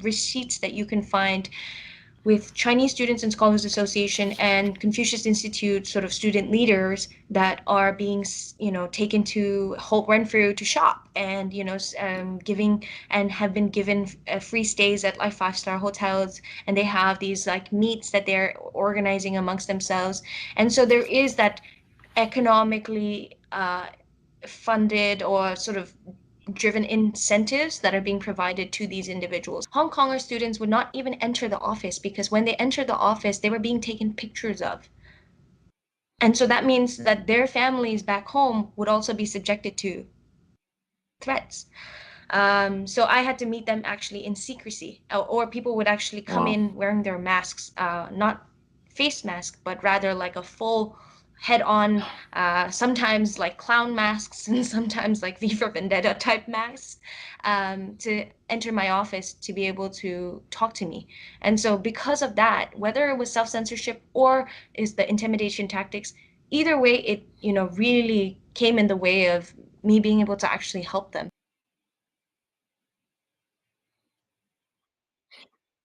receipts that you can find with Chinese Students and Scholars Association and Confucius Institute sort of student leaders that are being, taken to Holt Renfrew to shop and, giving and have been given free stays at like 5-star hotels. And they have these like meets that they're organizing amongst themselves. And so there is that economically funded or sort of driven incentives that are being provided to these individuals. Hong Konger students would not even enter the office because when they entered the office, they were being taken pictures of. And so that means that their families back home would also be subjected to threats. So I had to meet them actually in secrecy, or people would actually come in wearing their masks, not face mask, but rather like a full head-on, sometimes like clown masks and sometimes like V for Vendetta type masks, to enter my office to be able to talk to me. And so because of that, whether it was self-censorship or is the intimidation tactics, either way, it really came in the way of me being able to actually help them.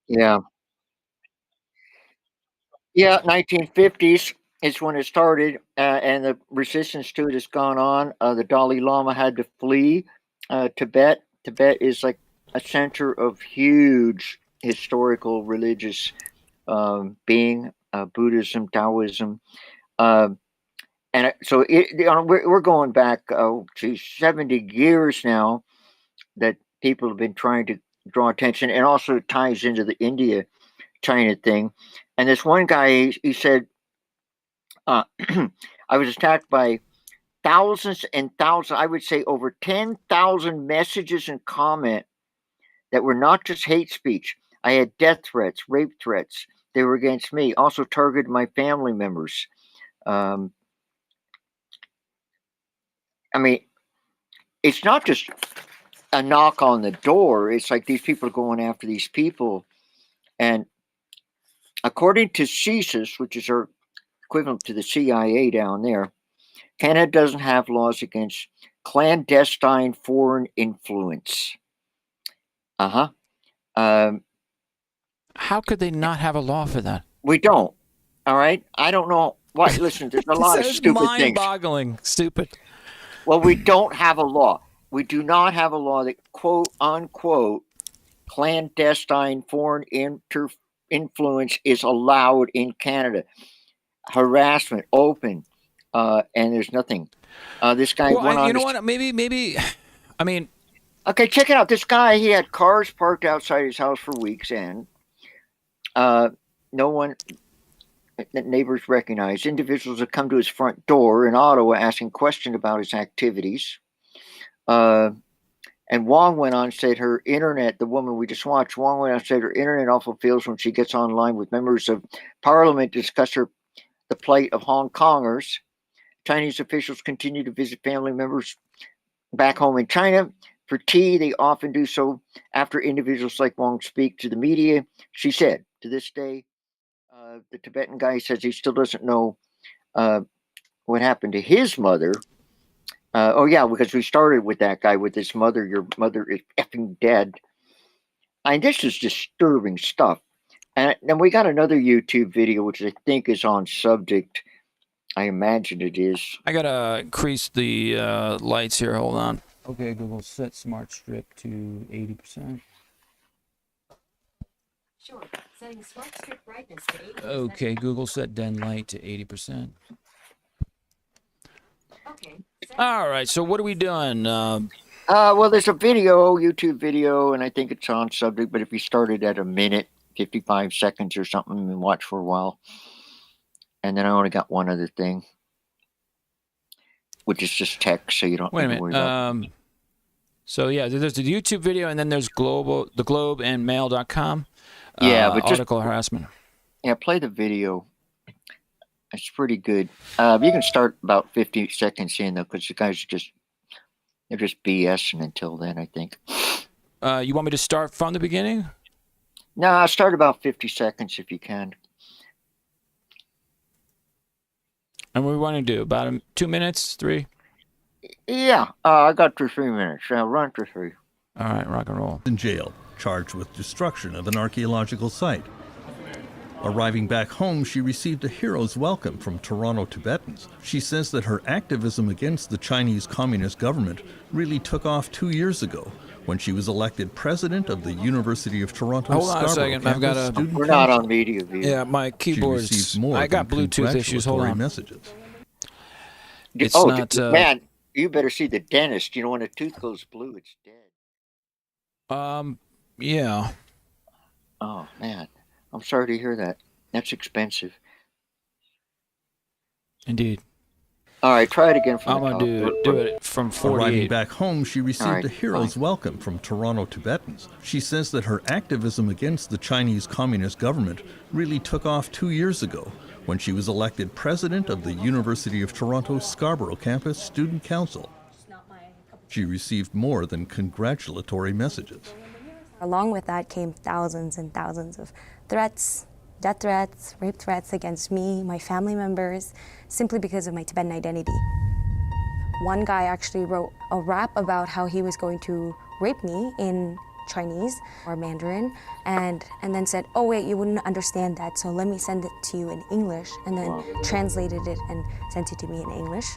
Yeah. Yeah, 1950s is when it started, and the resistance to it has gone on. The Dalai Lama had to flee Tibet. Tibet is like a center of huge historical religious being, Buddhism, Taoism. So we're going back, 70 years now that people have been trying to draw attention, and also it ties into the India China thing. And this one guy, he said, I was attacked by thousands and thousands, I would say over 10,000 messages and comment that were not just hate speech. I had death threats, rape threats. They were against me, also targeted my family members. I mean, it's not just a knock on the door. It's like these people are going after these people. And according to CSIS, which is our equivalent to the CIA down there, Canada doesn't have laws against clandestine foreign influence. Uh-huh. How could they not have a law for that? We don't. All right. I don't know why. Listen, there's a lot of stupid things. Mind-boggling, stupid. Well, we don't have a law. We do not have a law that quote unquote clandestine foreign influence is allowed in Canada. Harassment, open, and there's nothing. This guy went on. You know what? Maybe. I mean, okay, check it out. This guy, he had cars parked outside his house for weeks, and no one, neighbors recognized. Individuals have come to his front door in Ottawa asking questions about his activities. And Wong went on and said her internet, the woman we just watched, Wong went on and said her internet awful feels when she gets online with members of parliament to discuss the plight of Hong Kongers. Chinese officials continue to visit family members back home in China for tea. They often do so after individuals like Wong speak to the media. She said, to this day, the Tibetan guy says he still doesn't know what happened to his mother. Because we started with that guy with his mother. Your mother is effing dead. This is disturbing stuff. And then we got another YouTube video, which I think is on subject. I imagine it is. I gotta increase the lights here. Hold on. Okay, Google, set smart strip to 80%. Sure. Setting smart strip brightness to 80%. Okay, Google, set den light to 80%. Okay. All right, so what are we doing? Well, there's a YouTube video, and I think it's on subject, but if you started at a minute, 55 seconds or something, and watch for a while. And then I only got one other thing, which is just text, so you don't Wait a need to worry about minute. So yeah, there's the YouTube video, and then there's the Globe and Mail.com. Yeah, but article harassment. Yeah, play the video. It's pretty good. You can start about 50 seconds in, though, because the guys they're just BSing until then, I think. You want me to start from the beginning? No, I'll start about 50 seconds if you can. And what do we want to do? About 2 minutes? 3? Yeah, I got to 3 minutes. I'll run to 3. All right, rock and roll. In jail, charged with destruction of an archaeological site. Arriving back home, she received a hero's welcome from Toronto Tibetans. She says that her activism against the Chinese Communist government really took off 2 years ago when she was elected president of the University of Toronto. Hold on a Scarborough second. I've got a. Student We're not Council. on media view. Yeah, my keyboard's. She received more I got than Bluetooth issues. Hold congratulatory on. messages. It's oh, not. Man, you better see the dentist. You know, when a tooth goes blue, it's dead. Yeah. Oh, man. I'm sorry to hear that. That's expensive. Indeed. All right, try it again from I'm the gonna top. do it from 48. Arriving back home, she received right, a hero's fine. welcome from Toronto Tibetans. She says that her activism against the Chinese Communist government really took off 2 years ago when she was elected president of the University of Toronto Scarborough Campus Student Council. She received more than congratulatory messages. Along with that came thousands and thousands of threats, death threats, rape threats against me, my family members, simply because of my Tibetan identity. One guy actually wrote a rap about how he was going to rape me in Chinese or Mandarin, and then said, oh wait, you wouldn't understand that, so let me send it to you in English, and then translated it and sent it to me in English.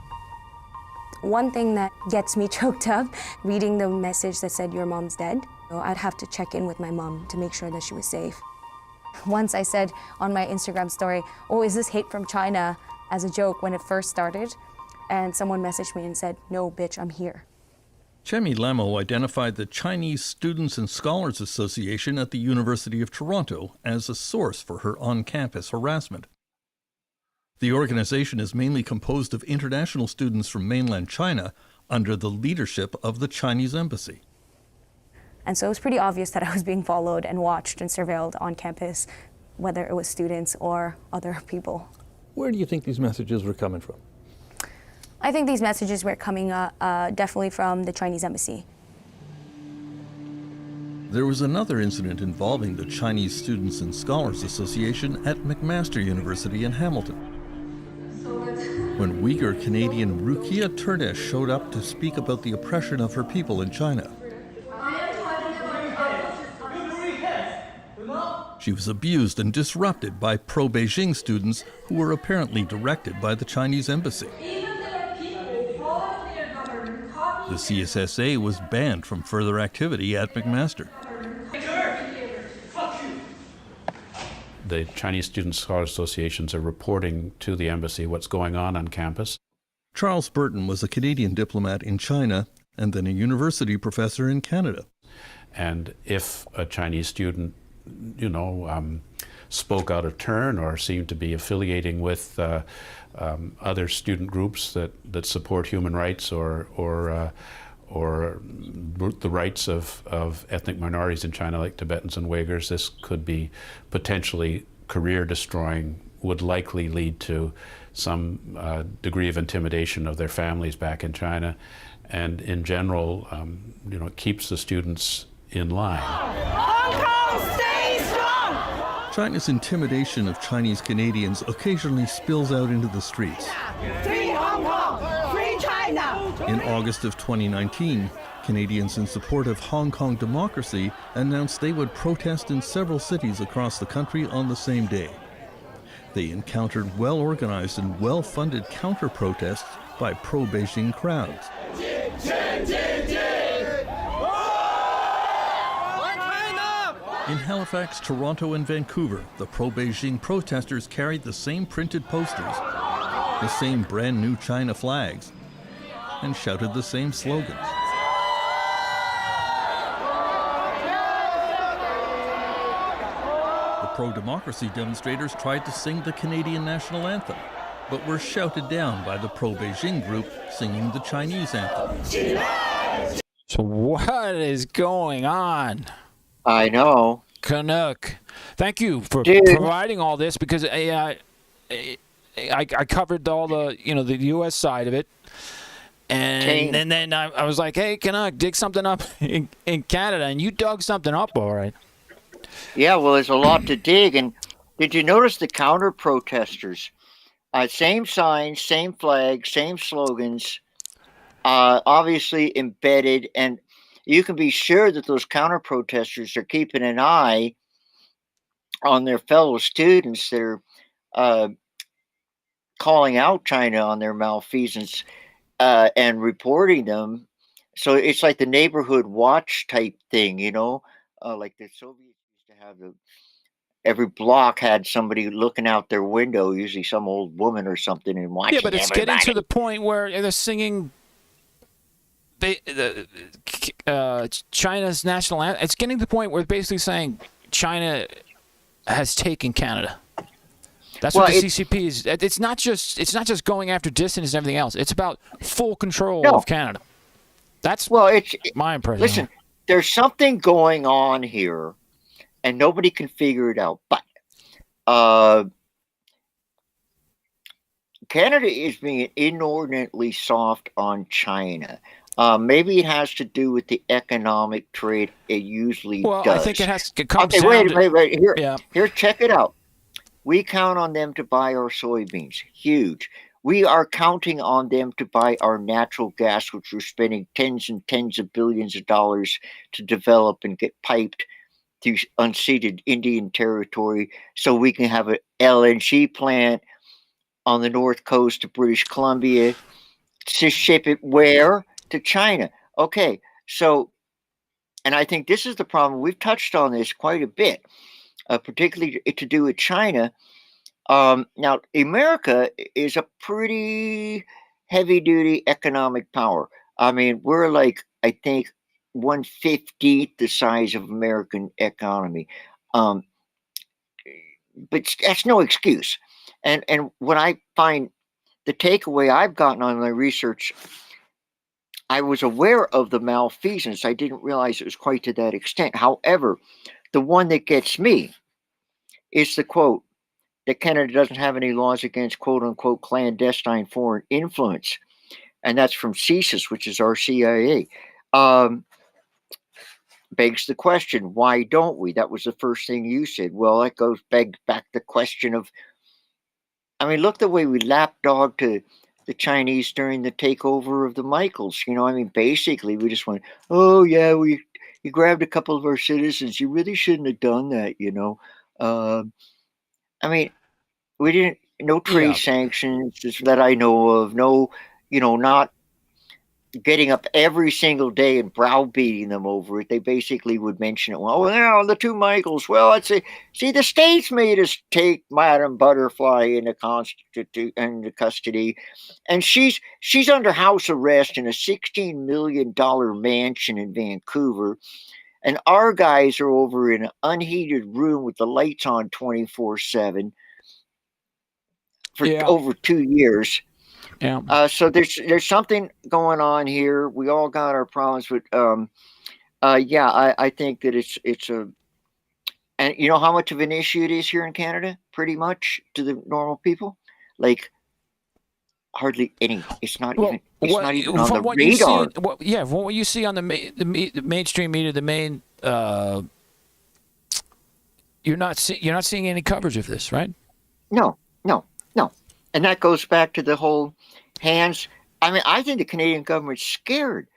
One thing that gets me choked up, reading the message that said, your mom's dead. I'd have to check in with my mom to make sure that she was safe. Once I said on my Instagram story, oh, is this hate from China, as a joke when it first started, and someone messaged me and said, no, bitch, I'm here. Chemi Lamo identified the Chinese Students and Scholars Association at the University of Toronto as a source for her on-campus harassment. The organization is mainly composed of international students from mainland China under the leadership of the Chinese embassy. And so it was pretty obvious that I was being followed and watched and surveilled on campus, whether it was students or other people. Where do you think these messages were coming from? I think these messages were coming definitely from the Chinese embassy. There was another incident involving the Chinese Students and Scholars Association at McMaster University in Hamilton, when Uyghur Canadian Rukia Turdesh showed up to speak about the oppression of her people in China. She was abused and disrupted by pro-Beijing students who were apparently directed by the Chinese embassy. The CSSA was banned from further activity at McMaster. The Chinese Student Scholars Associations are reporting to the embassy what's going on campus. Charles Burton was a Canadian diplomat in China and then a university professor in Canada. And if a Chinese student, spoke out of turn or seemed to be affiliating with other student groups that support human rights or the rights of ethnic minorities in China, like Tibetans and Uyghurs, this could be potentially career destroying, would likely lead to some degree of intimidation of their families back in China, and in general, it keeps the students in line. China's intimidation of Chinese Canadians occasionally spills out into the streets. Free Hong Kong! Free China! In August of 2019, Canadians in support of Hong Kong democracy announced they would protest in several cities across the country on the same day. They encountered well-organized and well-funded counter-protests by pro-Beijing crowds. In Halifax, Toronto, and Vancouver, the pro-Beijing protesters carried the same printed posters, the same brand new China flags, and shouted the same slogans. The pro-democracy demonstrators tried to sing the Canadian national anthem, but were shouted down by the pro-Beijing group singing the Chinese anthem. So what is going on? I know. Canuck. Thank you for Dude. providing all this, because I covered all the the U.S. side of it, and then I was like, hey, Canuck, dig something up in Canada, and you dug something up, all right. Yeah, well, there's a lot to dig. And did you notice the counter protesters? Same signs, same flags, same slogans, obviously embedded, and you can be sure that those counter protesters are keeping an eye on their fellow students that are calling out China on their malfeasance and reporting them. So it's like the neighborhood watch type thing, like the Soviets used to have every block had somebody looking out their window, usually some old woman or something, and watching. Yeah, but it's everybody. getting to the point where they're singing China's national anthem. It's getting to the point where it's basically saying China has taken Canada. That's what the CCP is. It's not just going after distance and everything else. It's about full control of Canada. That's my impression. Listen, there's something going on here, and nobody can figure it out. But Canada is being inordinately soft on China. Maybe it has to do with the economic trade it usually does. I think it has to come down wait. Here, check it out. We count on them to buy our soybeans. Huge. We are counting on them to buy our natural gas, which we're spending tens and tens of billions of dollars to develop and get piped through unceded Indian territory so we can have an LNG plant on the north coast of British Columbia to ship it where? To China. Okay, so, and I think this is the problem. We've touched on this quite a bit, particularly to do with China. Now, America is a pretty heavy-duty economic power. I mean, we're like, I think, 1/50 the size of American economy. But that's no excuse. And what I find, the takeaway I've gotten on my research, I was aware of the malfeasance. I didn't realize it was quite to that extent. However, the one that gets me is the quote that Canada doesn't have any laws against quote unquote clandestine foreign influence. And that's from CSIS, which is our CIA. Begs the question, why don't we? That was the first thing you said. Well, that goes back the question of, I mean, look the way we lapdog to the Chinese during the takeover of the Michaels. I mean, basically, we just went, oh, yeah, you grabbed a couple of our citizens. You really shouldn't have done that, I mean, we didn't, no trade sanctions that I know of, no, not getting up every single day and browbeating them over it. They basically would mention it. Well, the two Michaels. Well, I'd say, see, the states made us take Madame Butterfly into custody, and she's under house arrest in a $16 million mansion in Vancouver, and our guys are over in an unheated room with the lights on 24/7 for over 2 years. Yeah. So there's something going on here. We all got our problems, but I think that it's a, and you know how much of an issue it is here in Canada, pretty much to the normal people, like hardly any. It's not even. It's not even on the radar. From what you see on the mainstream media, the main, you're not seeing any coverage of this, right? No. And that goes back to the whole hands. I mean, I think the Canadian government's scared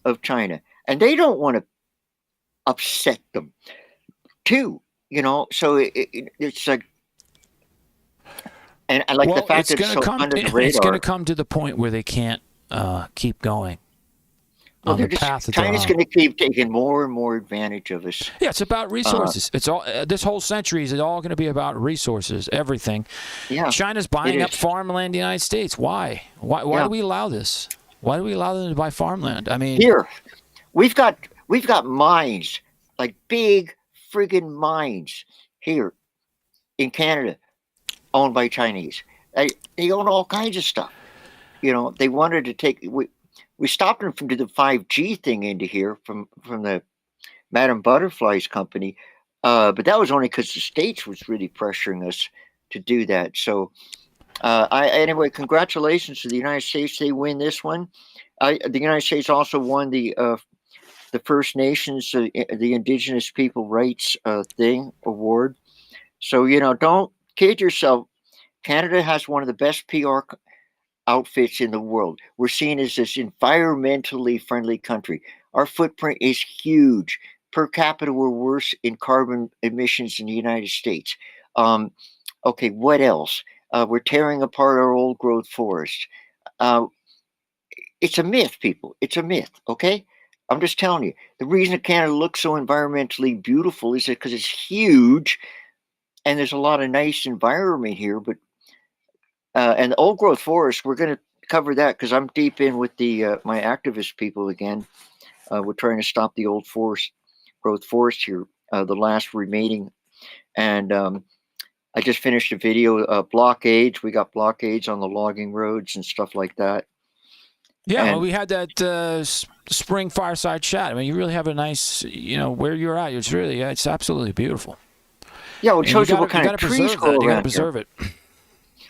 of China, and they don't want to upset them, too. So it's like, and I like the fact that it's so under the radar. It's going to come to the point where they can't keep going. China's going to keep taking more and more advantage of us. Yeah, it's about resources. It's all this whole century is all going to be about resources, everything. Yeah, China's buying up farmland in the United States. Why? Why do we allow this? Why do we allow them to buy farmland? I mean, here we've got mines, like big friggin' mines here in Canada, owned by Chinese. They own all kinds of stuff. They wanted to take. We stopped them from doing the 5G thing into here from the Madame Butterfly's company, but that was only because the States was really pressuring us to do that. So, anyway, congratulations to the United States. They win this one. The United States also won the First Nations, the Indigenous People Rights thing award. So don't kid yourself. Canada has one of the best PR outfits in the world. We're seen as this environmentally friendly country. Our footprint is huge. per capita, we're worse in carbon emissions in the United States. Okay, what else? We're tearing apart our old growth forests. It's a myth, people. It's a myth, okay? I'm just telling you. The reason Canada looks so environmentally beautiful is because it's huge and there's a lot of nice environment here. But and the old growth forest, we're going to cover that because I'm deep in with the my activist people again. We're trying to stop the old growth forest here, the last remaining. And I just finished a video, blockades. We got blockades on the logging roads and stuff like that. Yeah, well, we had that spring fireside chat. I mean, you really have a nice, where you're at. It's absolutely beautiful. Yeah, well, it shows you what kind of trees grow around You got to preserve it.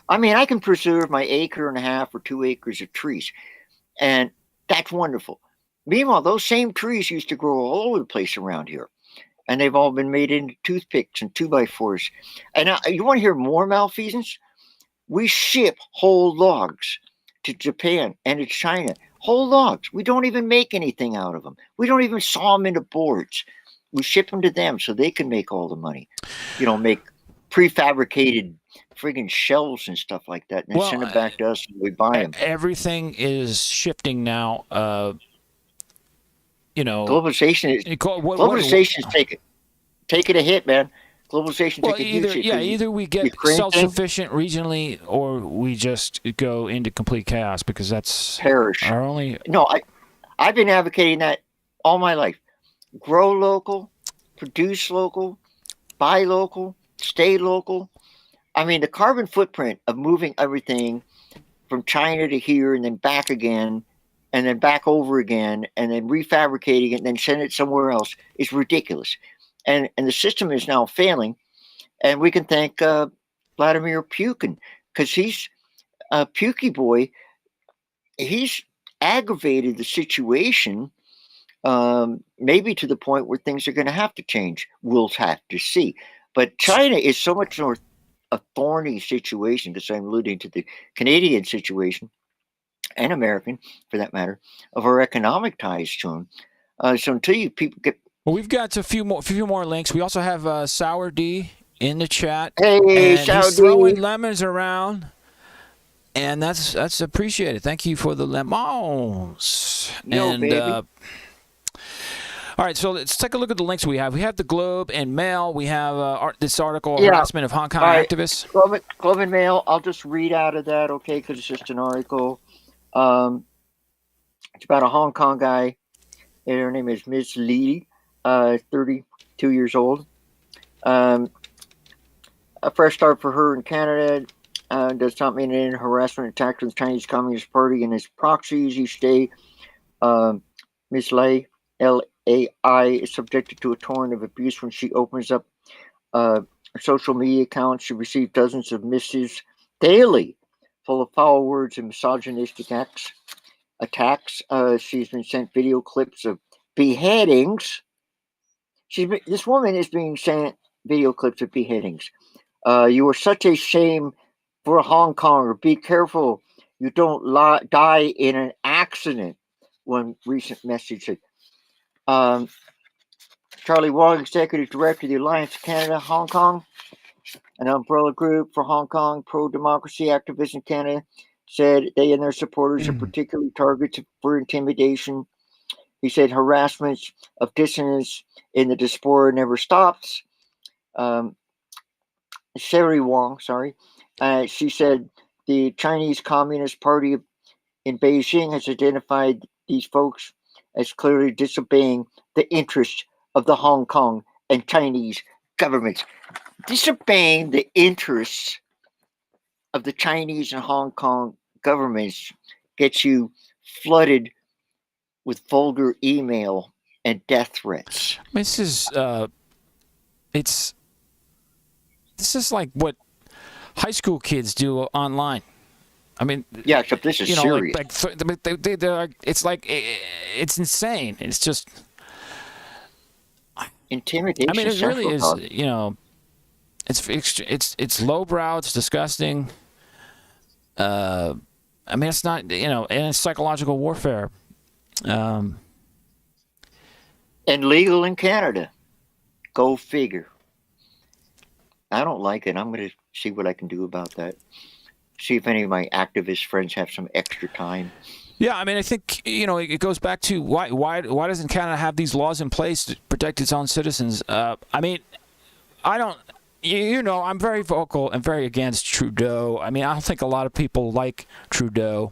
I mean, I can preserve my 1.5 acres or 2 acres of trees, and that's wonderful. Meanwhile, those same trees used to grow all over the place around here, and they've all been made into toothpicks and 2x4s. And now, you want to hear more malfeasance? We ship whole logs to Japan and to China. Whole logs. We don't even make anything out of them. We don't even saw them into boards. We ship them to them so they can make all the money. Make prefabricated friggin' shelves and stuff like that, and then send it back to us and we buy them. Everything is shifting now. Globalization is taking a hit, man. Globalization taking a huge hit. Either we get self-sufficient regionally, or we just go into complete chaos, because that's our only. No, I've been advocating that all my life. Grow local, produce local, buy local, stay local. I mean, the carbon footprint of moving everything from China to here and then back again, and then back over again, and then refabricating it and then send it somewhere else is ridiculous. And the system is now failing. And we can thank Vladimir Putin, because he's a Pukey boy. He's aggravated the situation, maybe to the point where things are going to have to change. We'll have to see. But China is so much more a thorny situation, because I'm alluding to the Canadian situation, and American, for that matter, of our economic ties to them. So until people get... Well, we've got a few more links. We also have Sour D in the chat. Hey, and he's throwing lemons around, and that's appreciated. Thank you for the lemons. Baby. All right, so let's take a look at the links we have. We have the Globe and Mail. We have this article, Harassment of Hong Kong Activists. Globe and Mail, I'll just read out of that, okay, because it's just an article. It's about a Hong Kong guy. And her name is Ms. Lee, 32 years old. A fresh start for her in Canada. Does not mean any harassment attack on the Chinese Communist Party and its proxies each day. Ms. Lee, L-A-I, is subjected to a torrent of abuse when she opens up her social media account. She receives dozens of missives daily full of foul words and misogynistic attacks. She's been sent video clips of beheadings. This woman is being sent video clips of beheadings. You are such a shame for a Hong Konger. Be careful you don't die in an accident. One recent message said. Charlie Wong, Executive Director of the Alliance Canada Hong Kong, an umbrella group for Hong Kong pro-democracy activists in Canada, said they and their supporters are particularly targets for intimidation. He said harassment of dissidents in the diaspora never stops. Sherry Wong, she said the Chinese Communist Party in Beijing has identified these folks as clearly disobeying the interests of the Hong Kong and Chinese governments. Disobeying the interests of the Chinese and Hong Kong governments gets you flooded with vulgar email and death threats. This is like what high school kids do online. I mean, yeah, except this is serious. It's insane. It's just intimidation. I mean, it really is. It's lowbrow. It's disgusting. I mean, it's not. And it's psychological warfare. And legal in Canada. Go figure. I don't like it. I'm going to see what I can do about that. See if any of my activist friends have some extra time. Yeah, I mean, I think, it goes back to why doesn't Canada have these laws in place to protect its own citizens? I mean, I don't, I'm very vocal and very against Trudeau. I mean, I don't think a lot of people like Trudeau.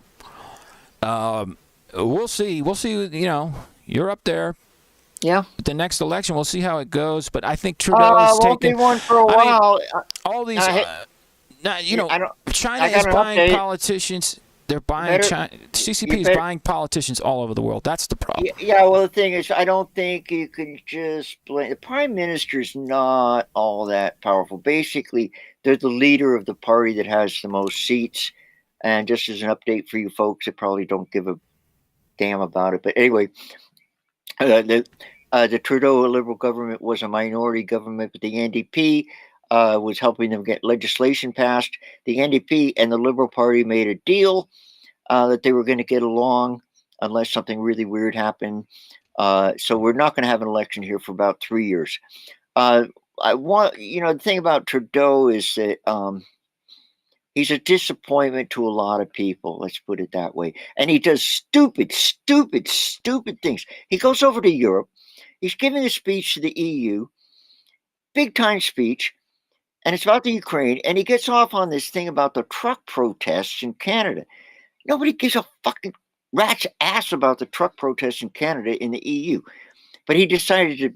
We'll see. You're up there. Yeah. At the next election, we'll see how it goes. But I think Trudeau is won't taking. be one for a while. All these, China I got is an buying update. politicians. They're buying CCP is buying politicians all over the world. That's the problem. Yeah, well, the thing is, I don't think you can just blame. The prime minister's not all that powerful. Basically, they're the leader of the party that has the most seats. And just as an update for you folks that probably don't give a damn about it, but anyway, the Trudeau Liberal government was a minority government, but the NDP was helping them get legislation passed. The NDP and the Liberal Party made a deal that they were going to get along unless something really weird happened. So we're not going to have an election here for about 3 years. The thing about Trudeau is that he's a disappointment to a lot of people. Let's put it that way. And he does stupid things. He goes over to Europe. He's giving a speech to the EU, big time speech, and it's about the Ukraine. And he gets off on this thing about the truck protests in Canada. Nobody gives a fucking rat's ass about the truck protests in Canada in the EU. But he decided to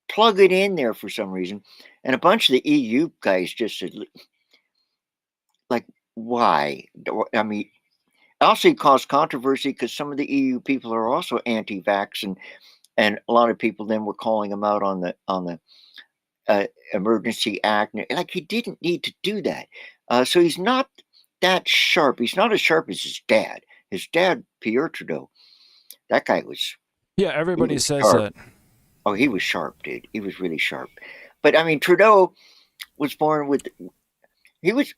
plug it in there for some reason. And a bunch of the EU guys just said, like, why? I mean, also it caused controversy because some of the EU people are also anti-vax, and a lot of people then were calling him out on the Emergency Act. Like, he didn't need to do that. So he's not that sharp. He's not as sharp as his dad. His dad, Pierre Trudeau, that guy was. Yeah, everybody says sharp. that. Oh, he was sharp, dude. He was really sharp. But I mean, Trudeau was born with. He was.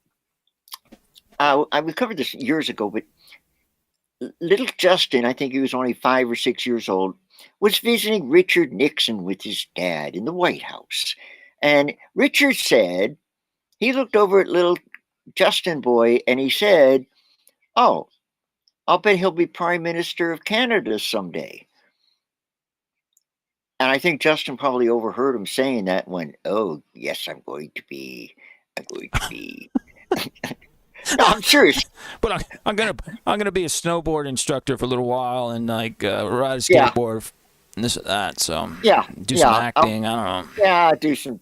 We covered this years ago, but little Justin, I think he was only 5 or 6 years old, was visiting Richard Nixon with his dad in the White House. And Richard said, he looked over at little Justin boy and he said, "Oh, I'll bet he'll be Prime Minister of Canada someday." And I think Justin probably overheard him saying that and went, "Oh, yes, I'm going to be. No, I'm serious. But I'm gonna be a snowboard instructor for a little while and ride a skateboard and this and that. So do some acting. I don't know. Yeah, do some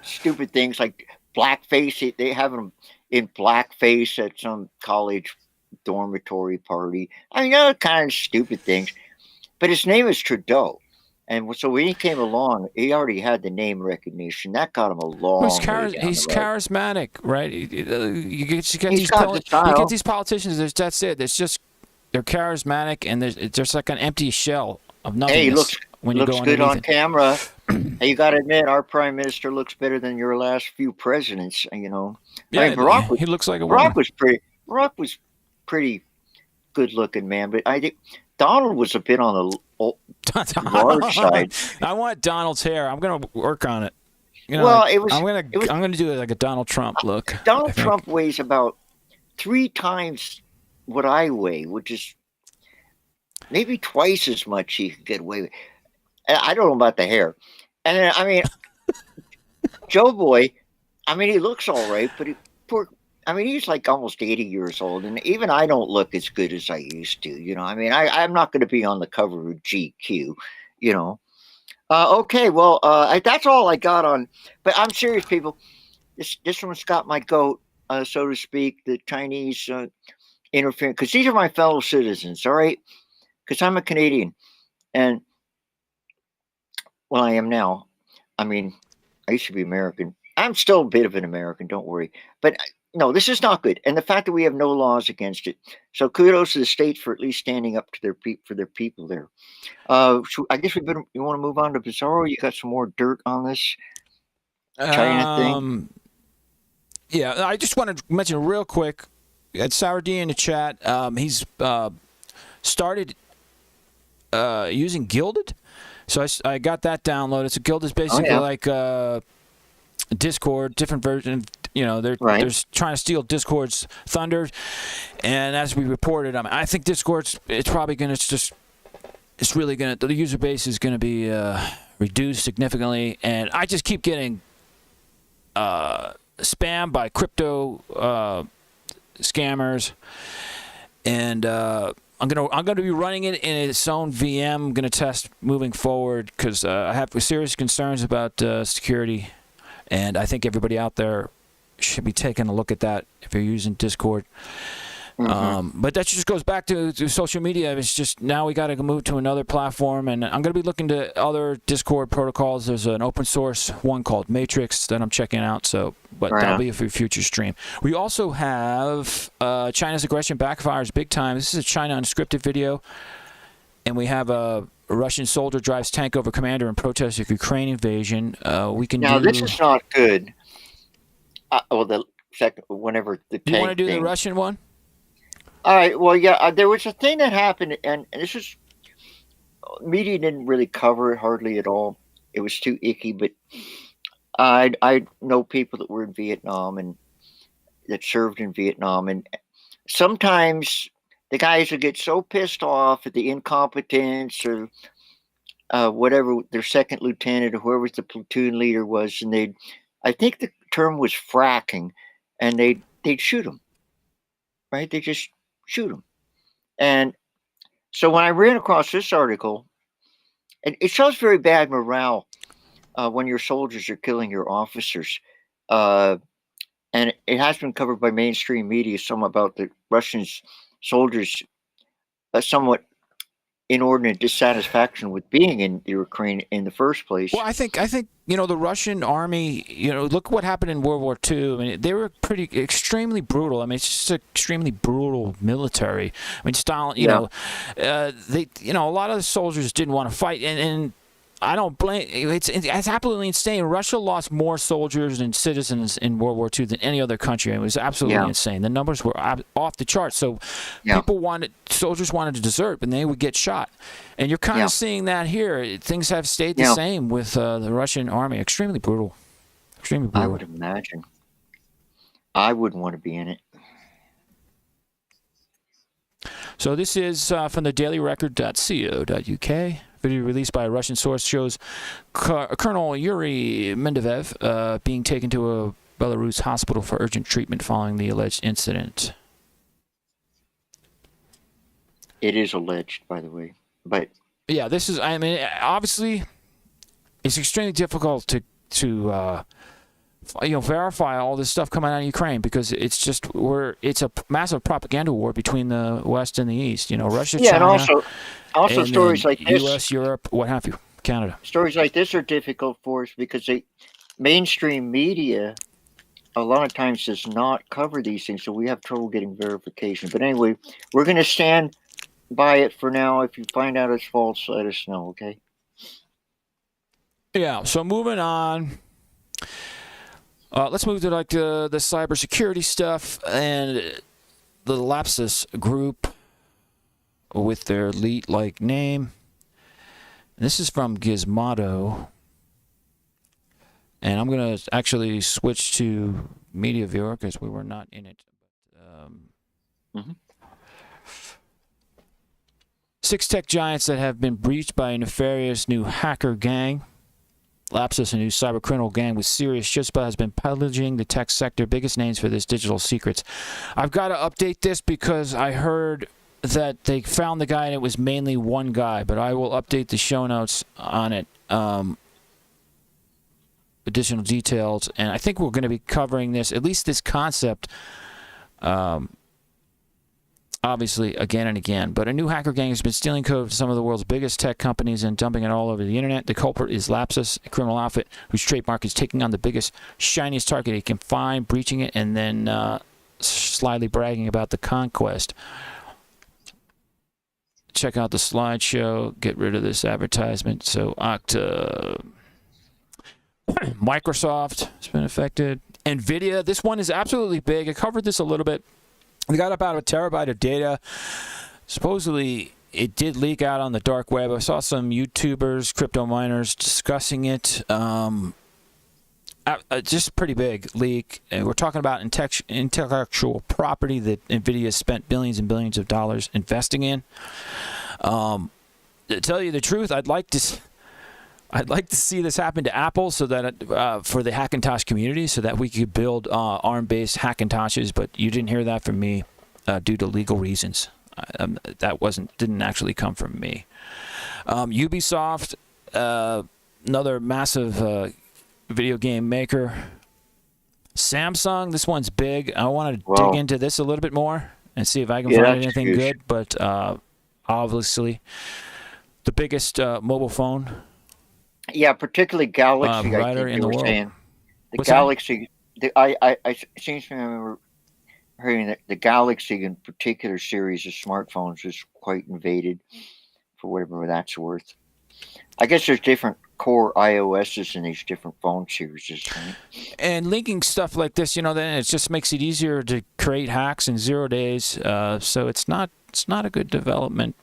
stupid things like blackface. They have him in blackface at some college dormitory party. I mean, other kind of stupid things. But his name is Trudeau. And so when he came along, he already had the name recognition. That got him a long way down he's the road. charismatic, right? You get these politicians. That's it. It's just they're charismatic, and there's like an empty shell of nothingness. Hey, he looks good on camera. Hey, you got to admit, our prime minister looks better than your last few presidents. Yeah, I mean, he looks like a Barack woman. Barack was pretty good looking, man. But I think Donald was a bit on the large side. I want Donald's hair. I'm gonna work on it. I'm gonna do it like a Donald Trump look. Donald Trump weighs about 3 times what I weigh, which is maybe twice as much he could get away with. I don't know about the hair. And then, I mean, Joe Boy, I mean, he looks all right, but he's like almost 80 years old, and even I don't look as good as I used to. I mean, I'm not going to be on the cover of GQ. Okay, well, that's all I got on. But I'm serious, people. This one's got my goat, so to speak. The Chinese interference, because these are my fellow citizens. All right, because I'm a Canadian, and well, I am now. I mean, I used to be American. I'm still a bit of an American. Don't worry, but. No, this is not good, and the fact that we have no laws against it. So kudos to the states for at least standing up to their people there. I guess you want to move on to Bizarro. You got some more dirt on this China thing. Yeah, I just wanted to mention real quick. At Sour D in the chat, he's started using Gilded So I got that downloaded. So Guild is basically like Discord, different version. You know, they're trying to steal Discord's thunder. And as we reported, I think Discord's it's probably going to the user base is going to be reduced significantly. And I just keep getting spammed by crypto scammers, and I'm gonna be running it in its own VM. I'm gonna test moving forward because I have serious concerns about security, and I think everybody out there should be taking a look at that if you're using Discord. But that just goes back to social media. It's just now we got to move to another platform, and I'm going to be looking to other Discord protocols. There's an open source one called Matrix that I'm checking out. But that'll be for a future stream. We also have China's aggression backfires big time. This is a China unscripted video, and we have a Russian soldier drives tank over commander in protest of Ukraine invasion. This is not good. The second, whenever the tank you want to do thing. the Russian one? All right. Well, yeah, there was a thing that happened, and this is media didn't really cover it hardly at all. It was too icky, but I know people that were in Vietnam and that served in Vietnam, and sometimes the guys would get so pissed off at the incompetence or whatever their second lieutenant or whoever the platoon leader was, and I think the term was fracking, and they'd shoot them. Right? They just shoot them. And so when I ran across this article, and it shows very bad morale when your soldiers are killing your officers. And it has been covered by mainstream media, some about the Russian soldiers' somewhat inordinate dissatisfaction with being in Ukraine in the first place. Well, I think the Russian army, look what happened in World War II. I mean, they were extremely brutal. I mean, it's just an extremely brutal military. I mean, Stalin, a lot of the soldiers didn't want to fight, and I don't blame. It's absolutely insane. Russia lost more soldiers and citizens in World War II than any other country. It was absolutely insane. The numbers were off the charts. So soldiers wanted to desert, and they would get shot. And you're kind of seeing that here. Things have stayed the same with the Russian army. Extremely brutal. Extremely brutal. I would imagine. I wouldn't want to be in it. So this is from the dailyrecord.co.uk. Video released by a Russian source shows Colonel Yuri Mendevev being taken to a Belarus hospital for urgent treatment following the alleged incident. It is alleged, by the way. But yeah, this is. I mean, obviously, it's extremely difficult to verify all this stuff coming out of Ukraine because it's a massive propaganda war between the West and the East. Russia, China, and also stories like this, U.S., Europe, what have you, Canada. Stories like this are difficult for us because mainstream media a lot of times does not cover these things, so we have trouble getting verification. But anyway, we're going to stand by it for now. If you find out it's false, let us know, okay? Yeah, so moving on. Let's move to the cybersecurity stuff and the Lapsus group with their elite-like name. And this is from Gizmodo. And I'm going to actually switch to Media Viewer because we were not in it. 6 tech giants that have been breached by a nefarious new hacker gang. Lapsus, a new cybercriminal gang with serious chutzpah, has been pillaging the tech sector. Biggest names for this digital secrets. I've got to update this because I heard that they found the guy and it was mainly one guy, but I will update the show notes on it. Additional details, and I think we're going to be covering this, at least this concept, obviously again and again. But a new hacker gang has been stealing code from some of the world's biggest tech companies and dumping it all over the internet. The culprit is Lapsus, a criminal outfit whose trademark is taking on the biggest, shiniest target it can find, breaching it, and then slyly bragging about the conquest. Check out the slideshow. Get rid of this advertisement. So Microsoft has been affected. NVIDIA, this one is absolutely big. I covered this a little bit. We got about a terabyte of data. Supposedly, it did leak out on the dark web. I saw some YouTubers, crypto miners discussing it. Just pretty big leak. We're talking about intellectual property that NVIDIA spent billions and billions of dollars investing in. To tell you the truth, I'd like to see this happen to Apple, so that for the Hackintosh community, so that we could build ARM-based Hackintoshes. But you didn't hear that from me due to legal reasons. That didn't actually come from me. Ubisoft, another massive video game maker. Samsung, this one's big. I want to dig into this a little bit more and see if I can find anything good. But obviously, the biggest mobile phone. Yeah, particularly Galaxy. I think in the world. Saying. The What's Galaxy. I seem to remember hearing that the Galaxy in particular series of smartphones is quite invaded, for whatever that's worth. I guess there's different core iOSs in these different phone series, right? And linking stuff like this, then it just makes it easier to create hacks in 0 days. So it's not a good development.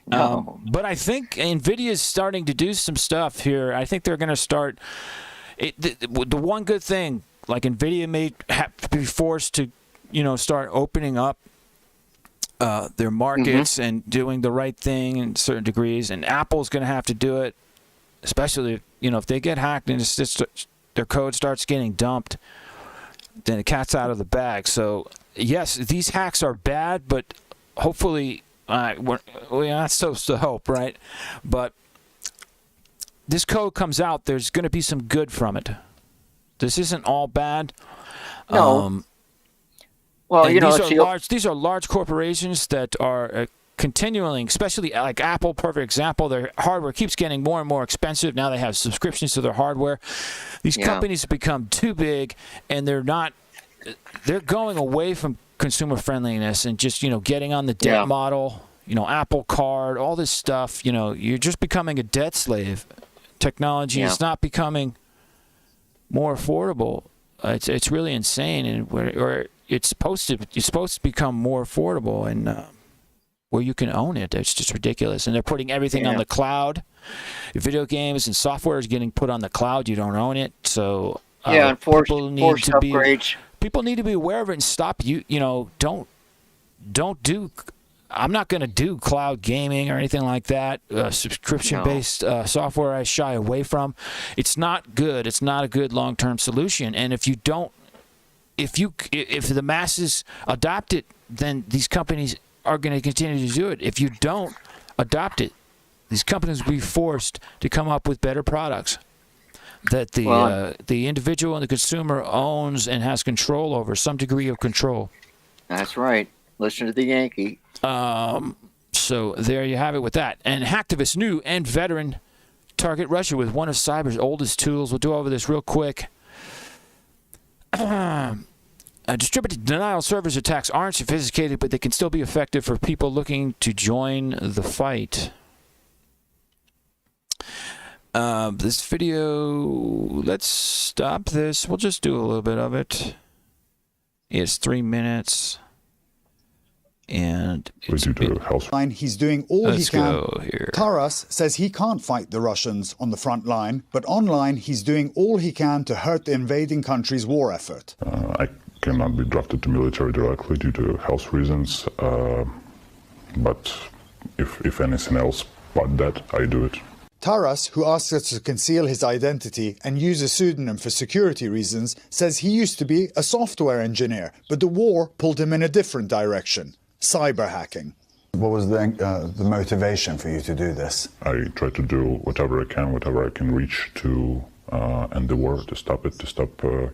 No. But I think NVIDIA is starting to do some stuff here. I think they're going to start. The one good thing, like NVIDIA may have to be forced to, start opening up their markets and doing the right thing in certain degrees. And Apple's going to have to do it, especially if they get hacked and their code starts getting dumped, then the cat's out of the bag. So yes, these hacks are bad, but hopefully. We're not supposed to hope, right? But this code comes out, there's going to be some good from it. This isn't all bad. No. These are large corporations that are continuing, especially like Apple, perfect example. Their hardware keeps getting more and more expensive. Now they have subscriptions to their hardware. These companies have become too big, and they're going away from consumer friendliness and just getting on the debt model, Apple Card, all this stuff. You're just becoming a debt slave. Technology is not becoming more affordable. It's really insane, and where it's supposed to become more affordable and where you can own it. It's just ridiculous, and they're putting everything on the cloud. Video games and software is getting put on the cloud. You don't own it, so and forced upgrades. People need to be aware of it and stop. Don't do. I'm not going to do cloud gaming or anything like that. Subscription-based software I shy away from. It's not good. It's not a good long-term solution. And if the masses adopt it, then these companies are going to continue to do it. If you don't adopt it, these companies will be forced to come up with better products that the individual and the consumer owns and has control over, some degree of control. That's right. Listen to the Yankee. So there you have it with that. And hacktivists new and veteran target Russia with one of cyber's oldest tools. We'll do over this real quick. Distributed denial servers attacks aren't sophisticated, but they can still be effective for people looking to join the fight. This video, let's stop this. We'll just do a little bit of it. It's 3 minutes. And it's he's doing all he can. Taras says he can't fight the Russians on the front line, but online he's doing all he can to hurt the invading country's war effort. I cannot be drafted to military directly due to health reasons, but if anything else but that, I do it. Taras, who asks us to conceal his identity and use a pseudonym for security reasons, says he used to be a software engineer, but the war pulled him in a different direction. Cyber hacking. What was the motivation for you to do this? I try to do whatever I can reach to end the war, to stop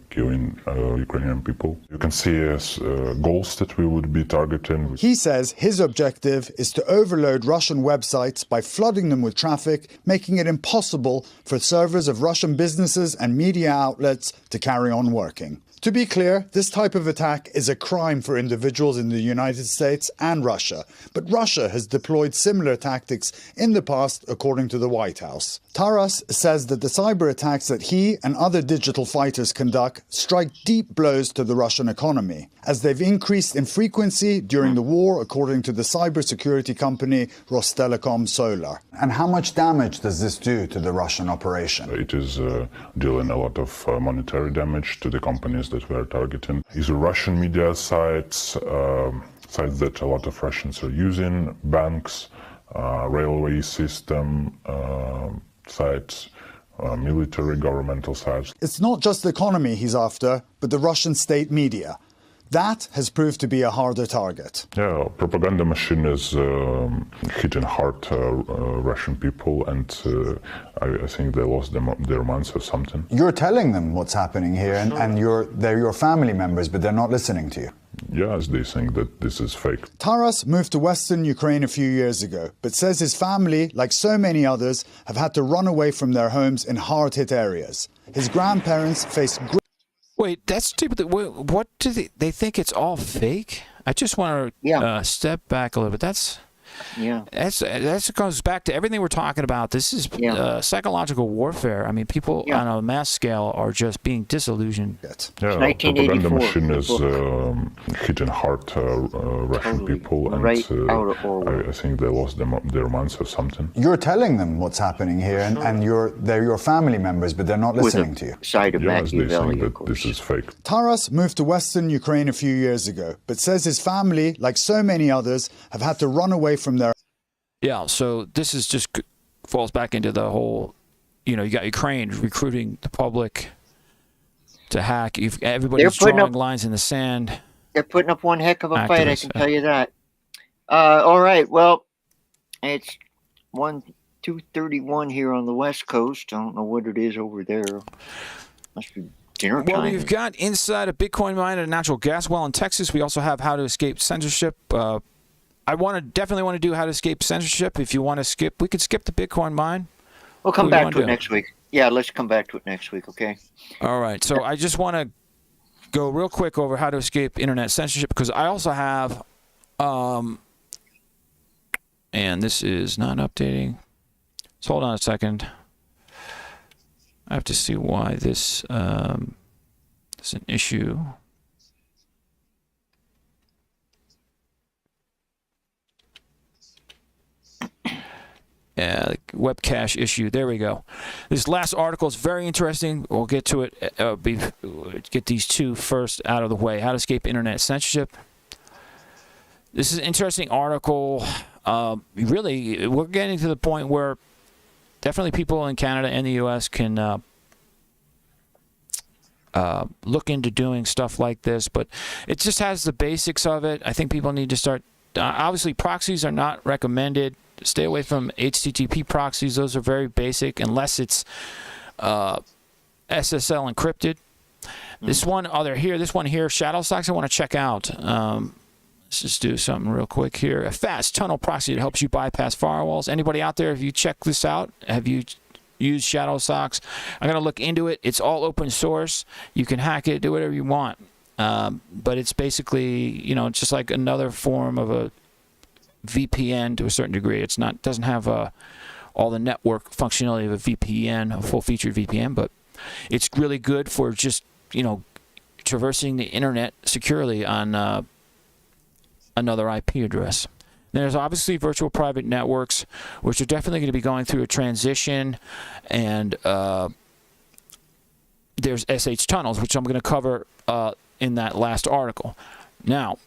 killing Ukrainian people. You can see as goals that we would be targeting. He says his objective is to overload Russian websites by flooding them with traffic, making it impossible for servers of Russian businesses and media outlets to carry on working. To be clear, this type of attack is a crime for individuals in the United States and Russia, but Russia has deployed similar tactics in the past, according to the White House. Taras says that the cyber attacks that he and other digital fighters conduct strike deep blows to the Russian economy, as they've increased in frequency during the war, according to the cybersecurity company Rostelecom Solar. And how much damage does this do to the Russian operation? It is dealing a lot of monetary damage to the companies that we are targeting. These are Russian media sites, sites that a lot of Russians are using, banks, railway system sites, military governmental sites. It's not just the economy he's after, but the Russian state media. That has proved to be a harder target. Yeah, propaganda machine is hitting hard Russian people, and I think they lost their minds or something. You're telling them what's happening here, and they're your family members, but they're not listening to you. Yes, they think that this is fake. Taras moved to Western Ukraine a few years ago, but says his family, like so many others, have had to run away from their homes in hard-hit areas. His grandparents face... Wait, that's stupid. What do they think it's all fake? I just want to step back a little bit. That's goes back to everything we're talking about. This is psychological warfare. I mean, people on a mass scale are just being disillusioned. Yeah, propaganda machine is hitting hard Russian people, and I think they lost their minds or something. You're telling them what's happening here, and they're your family members, but they're not listening to you. Side of yes, they Machiavelli, think that this is fake. Taras moved to Western Ukraine a few years ago, but says his family, like so many others, have had to run away from their... Yeah, so this is just falls back into the whole, you got Ukraine recruiting the public to hack. Everybody's drawing lines in the sand. They're putting up one heck of a fight, I can tell you that. All right, well, it's 2:31 here on the West Coast. I don't know what it is over there. Must be dinner time. Well, we've got inside a Bitcoin mine at a natural gas well in Texas. We also have how to escape censorship. I definitely want to do how to escape censorship. If you want to skip, we could skip the Bitcoin mine. We'll come back to it next week. Yeah, let's come back to it next week, okay? All right. So I just want to go real quick over how to escape internet censorship, because I also have, and this is not updating. So hold on a second. I have to see why this is an issue. Web cache issue. There we go. This last article is very interesting. We'll get to it. Get these two first out of the way. How to escape internet censorship. This is an interesting article. Really, we're getting to the point where definitely people in Canada and the U.S. can look into doing stuff like this, but it just has the basics of it. I think people need to start. Obviously, proxies are not recommended. Stay away from HTTP proxies. Those are very basic, unless it's SSL encrypted. This one here, shadow stocks, I want to check out. Let's just do something real quick here. A fast tunnel proxy that helps you bypass firewalls. Anybody out there, have you checked this out? Have you used shadow stocks? I'm going to look into it. It's all open source. You can hack it, do whatever you want. But it's basically, just like another form of a VPN to a certain degree. It's not doesn't have all the network functionality of a VPN, a full-featured VPN, but it's really good for just traversing the internet securely on another IP address. There's obviously virtual private networks, which are definitely going to be going through a transition, and there's SH tunnels, which I'm going to cover in that last article. Now,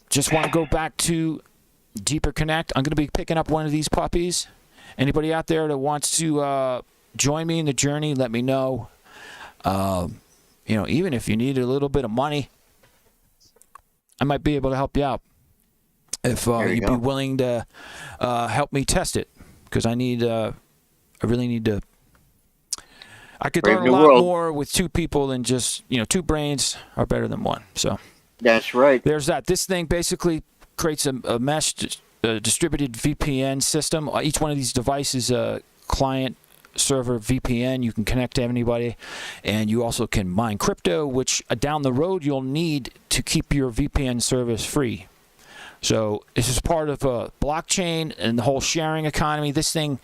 just want to go back to Deeper Connect. I'm going to be picking up one of these puppies. Anybody out there that wants to join me in the journey, let me know. Even if you need a little bit of money, I might be able to help you out. If you'd be willing to help me test it, because I really need to. I could learn a lot more with two people than just, two brains are better than one. So that's right. There's that. This thing basically creates a mesh distributed VPN system. Each one of these devices is a client server VPN. You can connect to anybody, and you also can mine crypto, which down the road you'll need to keep your VPN service free. So this is part of a blockchain and the whole sharing economy. This thing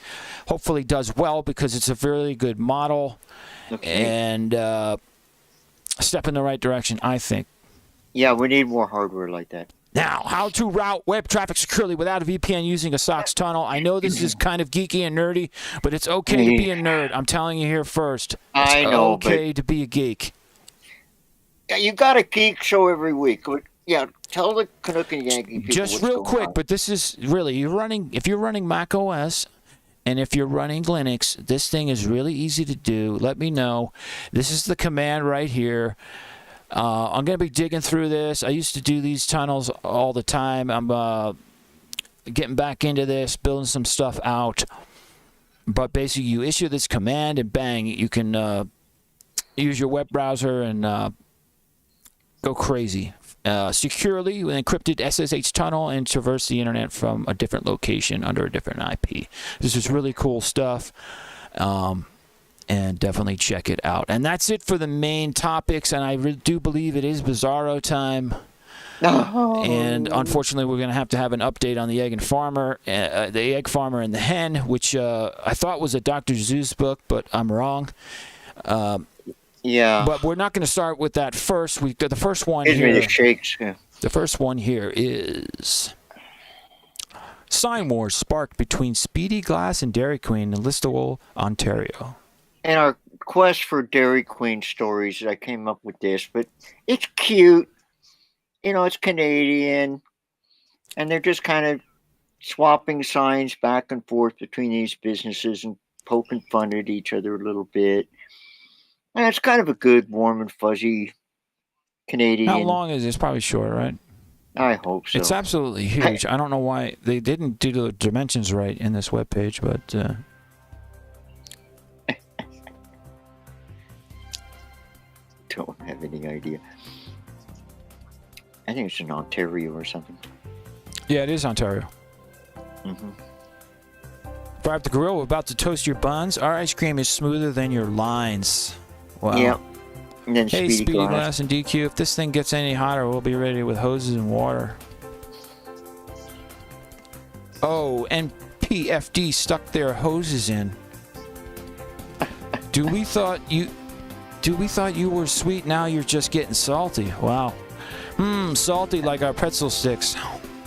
hopefully does well because it's a really good model and a step in the right direction, I think. Yeah, we need more hardware like that. Now, how to route web traffic securely without a VPN using a SOX tunnel. I know this is kind of geeky and nerdy, but it's okay to be a nerd. I'm telling you here first. I know, okay to be a geek. Yeah, you got a geek show every week. Yeah, tell the Canuck and Yankee people Just what's real going quick, on. but this is really, if you're running Mac OS and if you're running Linux, this thing is really easy to do. Let me know. This is the command right here. I'm going to be digging through this. I used to do these tunnels all the time. I'm getting back into this, building some stuff out. But basically, you issue this command and bang, you can use your web browser and go crazy. Securely with encrypted SSH tunnel and traverse the internet from a different location under a different IP. This is really cool stuff. And definitely check it out. And that's it for the main topics. And I do believe it is Bizarro time. And unfortunately, we're going to have an update on the egg farmer and the hen, which I thought was a Dr. Seuss book, but I'm wrong. Yeah. But we're not going to start with that first. The first one Gives me here. the shakes. Yeah. The first one here is sign wars sparked between Speedy Glass and Dairy Queen in Listowel, Ontario. And our quest for Dairy Queen stories, I came up with this, but it's cute. It's Canadian, and they're just kind of swapping signs back and forth between these businesses and poking fun at each other a little bit. And it's kind of a good, warm and fuzzy Canadian. How long is this? Probably short, right? I hope so. It's absolutely huge. I don't know why they didn't do the dimensions right in this webpage, but don't have any idea. I think it's in Ontario or something. Yeah, it is Ontario. Mm-hmm. Fire up the grill. We're about to toast your buns. Our ice cream is smoother than your lines. Wow. Yeah. And then Hey, Speedy Glass and DQ, if this thing gets any hotter, we'll be ready with hoses and water. Oh, and PFD stuck their hoses in. We thought you were sweet, now you're just getting salty. Wow. Salty like our pretzel sticks.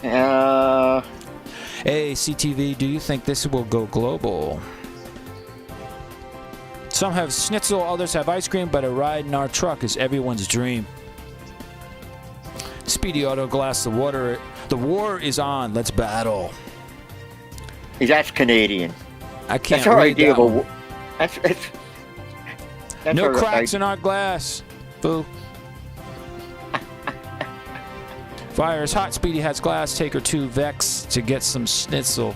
Hey, CTV, do you think this will go global? Some have schnitzel, others have ice cream, but a ride in our truck is everyone's dream. Speedy Auto Glass, the war is on. Let's battle. That's Canadian. I can't That's our read idea that of a. one. That's No our cracks in our glass. Boo. Fires hot. Speedy has glass. Take her to Vex to get some schnitzel.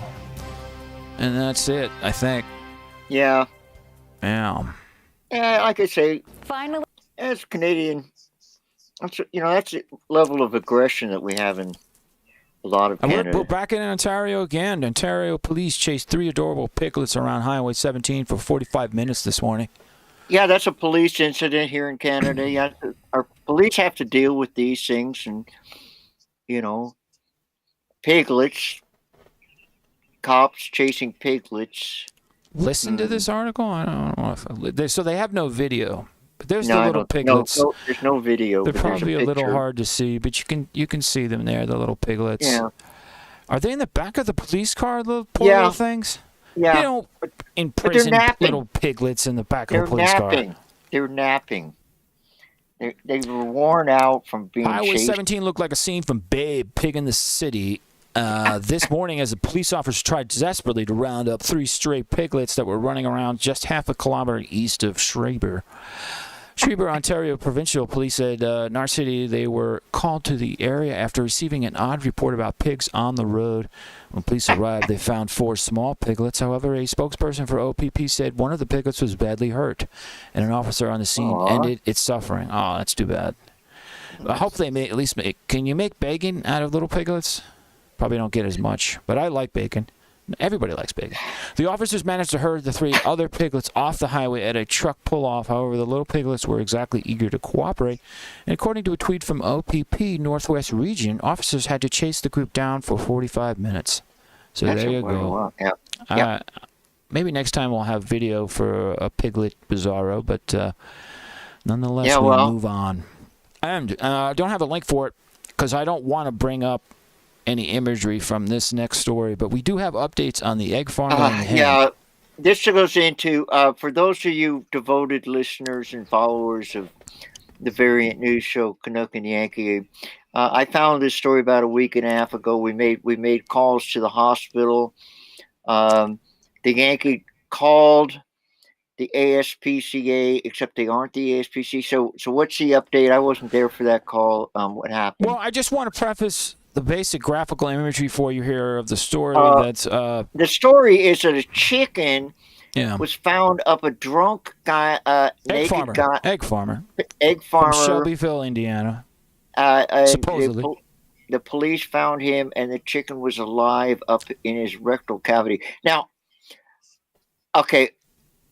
And that's it, I think. Yeah. Yeah. Yeah, like I say, Finally, as Canadian, that's the level of aggression that we have in a lot of And Canada. we're back in Ontario again. Ontario police chased 3 adorable piglets around Highway 17 for 45 minutes this morning. Yeah, that's a police incident here in Canada. Yeah, our police have to deal with these things, and piglets, cops chasing piglets. Listen to this article. I don't know if so they have no video, but there's No, the I little don't- piglets. No, there's no video. They're but there's probably a little picture. hard to see, but you can see them there, the little piglets. Yeah. Are they in the back of the police car, the poor Yeah. little things? Yeah. You don't they're imprison napping. little piglets in the back of They're a police napping. car. They're napping. They were worn out from being Highway chased. 17 looked like a scene from Babe, Pig in the City. This morning, as the police officers tried desperately to round up 3 stray piglets that were running around just half a kilometer east of Schreiber. Schreiber, Ontario Provincial Police said in our city they were called to the area after receiving an odd report about pigs on the road. When police arrived, they found 4 small piglets. However, a spokesperson for OPP said one of the piglets was badly hurt, and an officer on the scene ended its suffering. Oh, that's too bad. I hope they at least make. Can you make bacon out of little piglets? Probably don't get as much, but I like bacon. Everybody likes bacon. The officers managed to herd the 3 other piglets off the highway at a truck pull-off. However, the little piglets were exactly eager to cooperate. And according to a tweet from OPP Northwest Region, officers had to chase the group down for 45 minutes. So That's there you go. Yeah. Maybe next time we'll have video for a piglet bizarro, but nonetheless, Yeah, we'll well. move on. And I don't have a link for it because I don't want to bring up any imagery from this next story, but we do have updates on the egg farmer and the hen. Yeah, this goes into, for those of you devoted listeners and followers of the Variant News show, Canuck and Yankee, I found this story about a week and a half ago. We made calls to the hospital. The Yankee called the ASPCA, except they aren't the ASPCA. So what's the update? I wasn't there for that call. What happened? Well, I just want to preface the basic graphical imagery for you here of the story. That's the story is that a chicken was found up a drunk guy, naked guy, egg farmer from Shelbyville, Indiana. Supposedly, the police found him, and the chicken was alive up in his rectal cavity. Now, okay,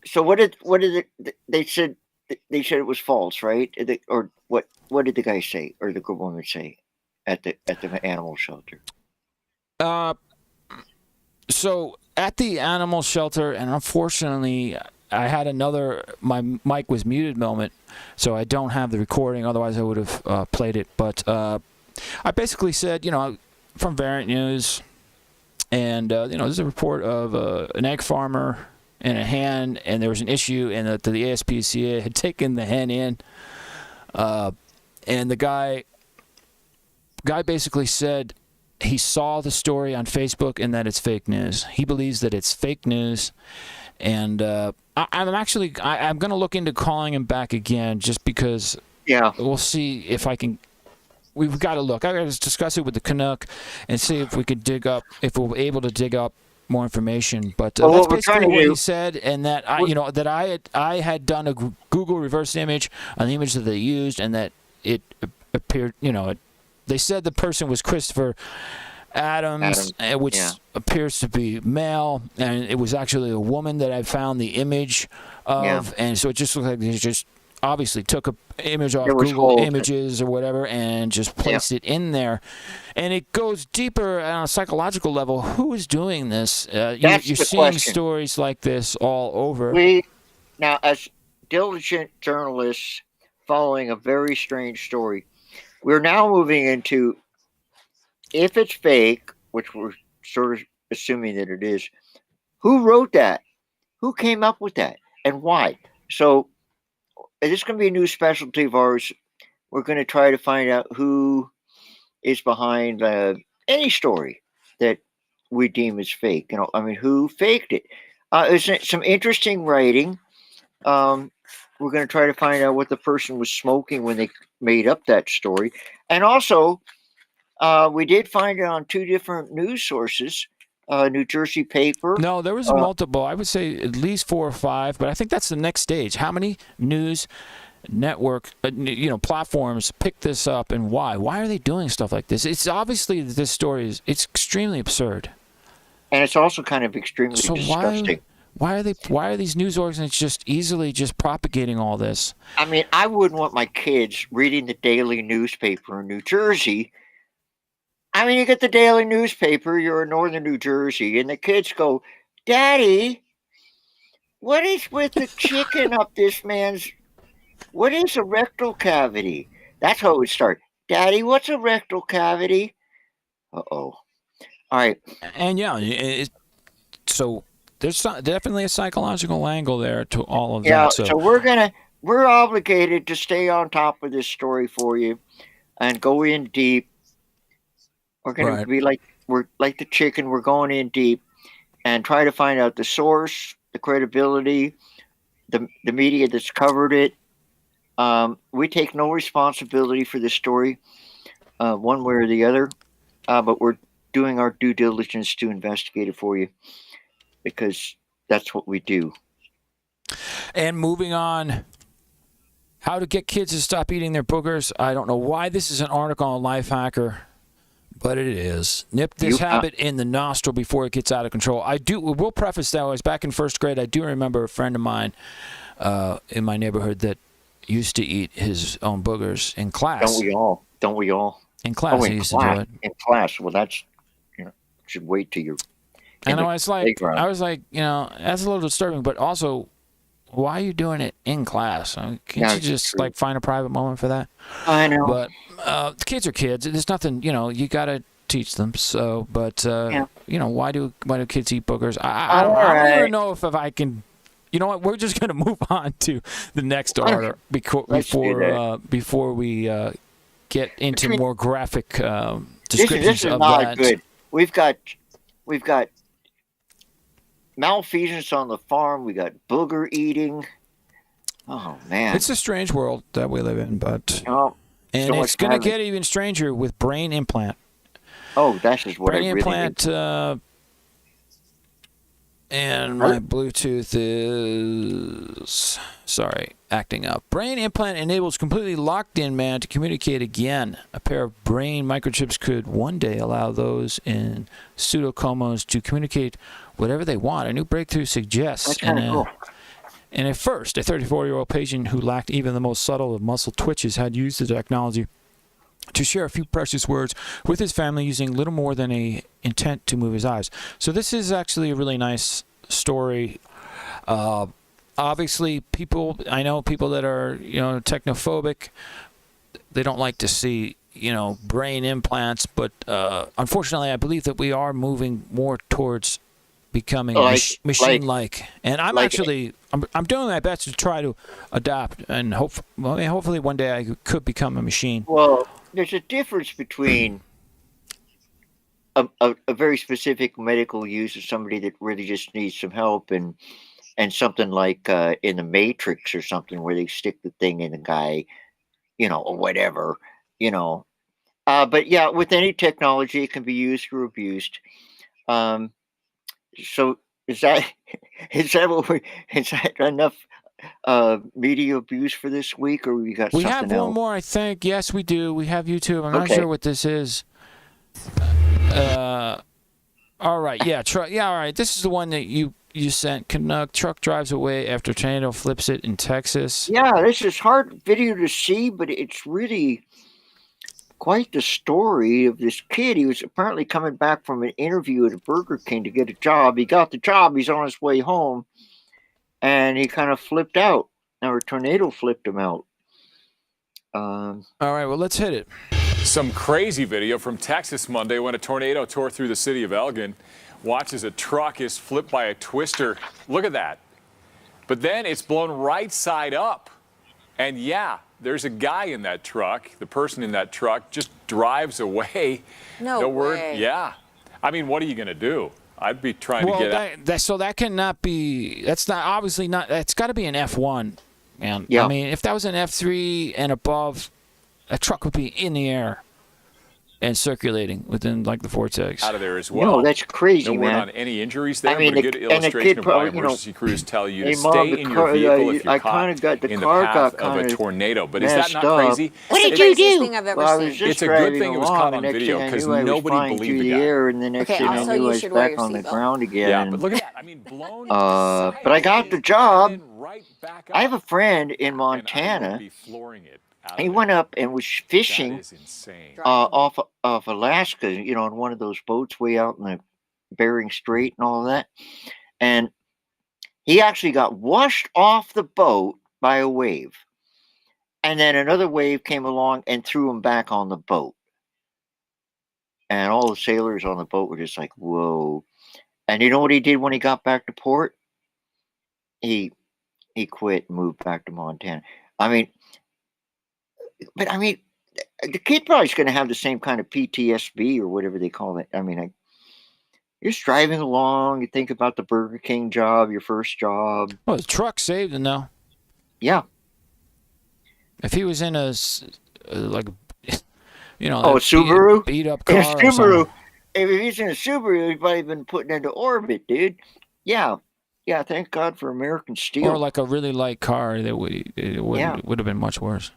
so what did they said? They said it was false, right? Or what? What did the guy say, or the good woman say at the animal shelter? So at the animal shelter, and unfortunately, I had my mic was muted moment, so I don't have the recording. Otherwise, I would have played it. But I basically said, from Variant News, and there's a report of an egg farmer and a hen, and there was an issue, and that the ASPCA had taken the hen in, and the guy basically said he saw the story on Facebook and that it's fake news. He believes that it's fake news, and I'm going to look into calling him back again just because. Yeah, we'll see if I can. We've got to look. I got to discuss it with the Canuck and see if we could if we're able to dig up more information. But that's basically what he said, and that I had done a Google reverse image on the image that they used, and that it appeared. They said the person was Christopher Adams, which appears to be male, and it was actually a woman that I found the image of, and so it just looked like they just obviously took an image off Google Images or whatever and just placed it in there. And it goes deeper on a psychological level. Who is doing this? You're seeing stories like this all over. Now, as diligent journalists following a very strange story, we're now moving into, if it's fake, which we're sort of assuming that it is, who wrote that? Who came up with that? And why? So this is going to be a new specialty of ours. We're going to try to find out who is behind any story that we deem as fake. Who faked it? There's some interesting writing. We're going to try to find out what the person was smoking when they made up that story. And also, we did find it on 2 different news sources. New Jersey paper. No, there was multiple. I would say at least 4 or 5, but I think that's the next stage. How many news network, platforms pick this up, and why? Why are they doing stuff like this? It's obviously that this story it's extremely absurd, and it's also kind of extremely disgusting. Why are these news organizations just easily propagating all this? I mean, I wouldn't want my kids reading the daily newspaper in New Jersey. I mean, you get the daily newspaper, you're in northern New Jersey, and the kids go, "Daddy, what is with the chicken up this man's, what is a rectal cavity?" That's how it would start. "Daddy, what's a rectal cavity?" Uh-oh. All right. And so there's definitely a psychological angle there to all of that. Yeah, so we're obligated to stay on top of this story for you and go in deep. We're going to be like the chicken. We're going in deep and try to find out the source, the credibility, the media that's covered it. We take no responsibility for this story, one way or the other, but we're doing our due diligence to investigate it for you because that's what we do. And moving on, how to get kids to stop eating their boogers. I don't know why this is an article on Lifehacker. But it is. Nip this habit in the nostril before it gets out of control. We'll preface that. I was back in first grade. I do remember a friend of mine in my neighborhood that used to eat his own boogers in class. Don't we all? In class, he used to do it. In class. Well, that's, should wait till you're. And I was like, that's a little disturbing, but also, why are you doing it in class? Can't you just find a private moment for that? I know. But the kids are kids. There's nothing, you got to teach them. So, but why do kids eat boogers? I don't even know if I can. You know what? We're just going to move on to the next order before we get into more graphic descriptions this is of not that. Good. We've got malfeasance on the farm. We got booger eating. Oh man, it's a strange world that we live in, but and so it's going to get even stranger with brain implant. Oh, that's just what brain I really implant. And my Bluetooth is acting up. Brain implant enables completely locked-in man to communicate again. A pair of brain microchips could one day allow those in pseudocomas to communicate whatever they want. A new breakthrough suggests. That's kind of cool. And at first, a 34-year-old patient who lacked even the most subtle of muscle twitches had used the technology to share a few precious words with his family using little more than a intent to move his eyes. So this is actually a really nice story. Obviously, I know people that are, technophobic, they don't like to see, brain implants, but unfortunately, I believe that we are moving more towards becoming machine-like. And I'm doing my best to try to adapt, and hopefully one day I could become a machine. Well, there's a difference between a very specific medical use of somebody that really just needs some help and something like in the Matrix or something where they stick the thing in the guy, or whatever, But yeah, with any technology, it can be used or abused. So is that enough media abuse for this week, or we got something else? We have one more, I think. Yes, we do. We have YouTube. I'm not sure what this is. All right. Yeah. All right. This is the one that you sent. Canuck truck drives away after tornado flips it in Texas. Yeah, this is hard video to see, but it's really quite the story of this kid. He was apparently coming back from an interview at a Burger King to get a job. He got the job. He's on his way home, and he kind of flipped out. Now a tornado flipped him out. All right, well, let's hit it. Some crazy video from Texas Monday when a tornado tore through the city of Elgin. Watch as a truck is flipped by a twister. Look at that. But then it's blown right side up. And yeah, there's a guy in that truck. The person in that truck just drives away. No way. Yeah. I mean, what are you going to do? I'd be trying to get out. So that cannot be, that's not, obviously not, that's got to be an F1, man. Yeah. I mean, if that was an F3 and above, a truck would be in the air and circulating within the vortex. Out of there as well. No, that's crazy, no man. word on any injuries there, I mean, but a good illustration of why emergency crews tell you to stay in your vehicle if you're caught in the path of a tornado. But is that not crazy? What did you do? Thing I've ever seen. It's a good thing it was caught on video because nobody believed the guy. And the next thing I knew, I was back on the ground again. Yeah, but look at that. I mean, blown. But I got the job. I have a friend in Montana. He went up and was fishing off Alaska, on one of those boats way out in the Bering Strait and all of that. And he actually got washed off the boat by a wave. And then another wave came along and threw him back on the boat. And all the sailors on the boat were just like, whoa. And you know what he did when he got back to port? He quit and moved back to Montana. But the kid probably is going to have the same kind of PTSD or whatever they call it. You're just driving along. You think about the Burger King job, your first job. Well, the truck saved him, though. Yeah. If he was in a Subaru? beat up car. A Subaru. If he's in a Subaru, he'd probably been put into orbit, dude. Yeah. Yeah, thank God for American steel. Or like a really light car that would have been much worse.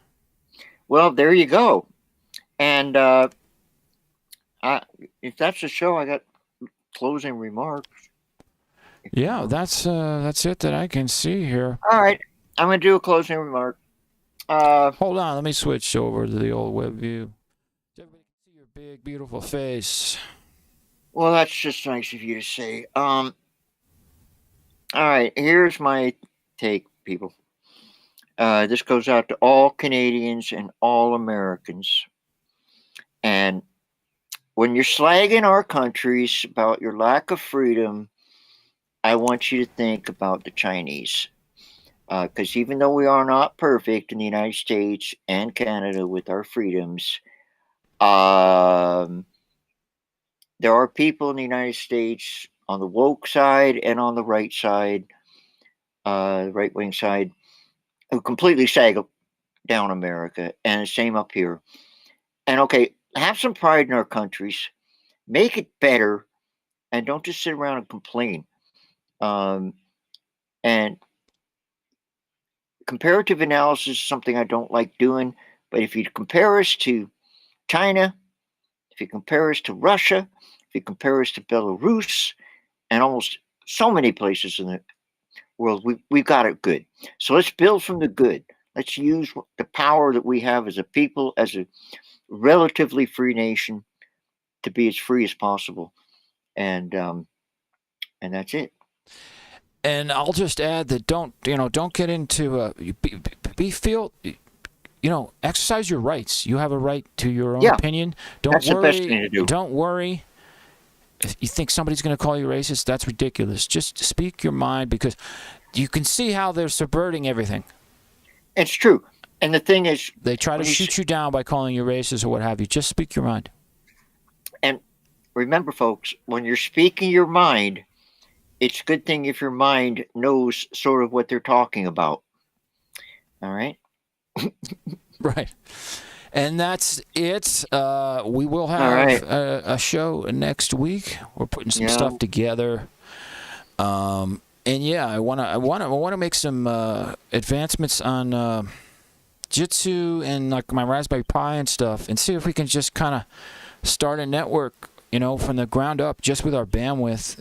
Well, there you go. And if that's the show, I got closing remarks. Yeah, that's it that I can see here. All right, I'm gonna do a closing remark. Hold on, let me switch over to the old web view. Everybody can see your big, beautiful face. Well, that's just nice of you to say. All right, here's my take, people. This goes out to all Canadians and all Americans. And when you're slagging our countries about your lack of freedom, I want you to think about the Chinese. Because even though we are not perfect in the United States and Canada with our freedoms, there are people in the United States on the woke side and on the right side, right-wing side, who completely sag down America, and the same up here. And okay, have some pride in our countries, make it better, and don't just sit around and complain. And comparative analysis is something I don't like doing, but if you compare us to China, if you compare us to Russia, if you compare us to Belarus, and almost so many places in the world, we've got it good. So let's build from the good. Let's use the power that we have as a people, as a relatively free nation, to be as free as possible. And that's it. And I'll just add that don't get into exercise your rights. You have a right to your own opinion. That's the best thing to do. Don't worry. If you think somebody's going to call you racist, that's ridiculous. Just speak your mind, because you can see how they're subverting everything. It's true. And the thing is, they try to shoot you down by calling you racist or what have you. Just speak your mind. And remember, folks, when you're speaking your mind, it's a good thing if your mind knows sort of what they're talking about. All right? Right. And that's it. We will have a show next week. We're putting some stuff together. And yeah, I want to make some advancements on Jitsu and like my Raspberry Pi and stuff, and see if we can just kind of start a network, from the ground up, just with our bandwidth.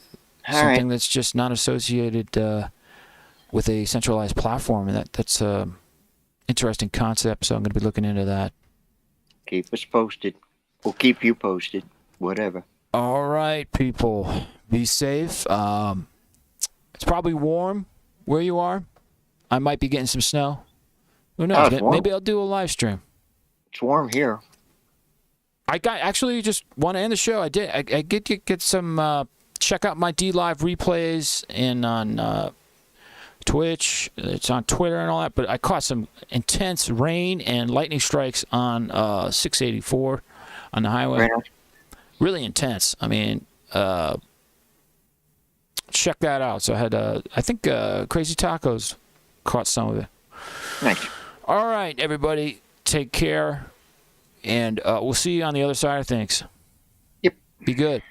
Something that's just not associated with a centralized platform, and that's an interesting concept. So I'm going to be looking into that. Keep us posted. We'll keep you posted. Whatever. All right, people, be safe. It's probably warm where you are. I might be getting some snow. Who knows? Maybe I'll do a live stream. It's warm here. I actually just want to end the show. I did. I get some. Check out my DLive replays and on Twitch. It's on Twitter and all that. But I caught some intense rain and lightning strikes on 684 on the highway. Right. Really intense. I mean, check that out. So I had, I think Crazy Tacos caught some of it. Nice. All right, everybody. Take care. And we'll see you on the other side of things. Yep. Be good.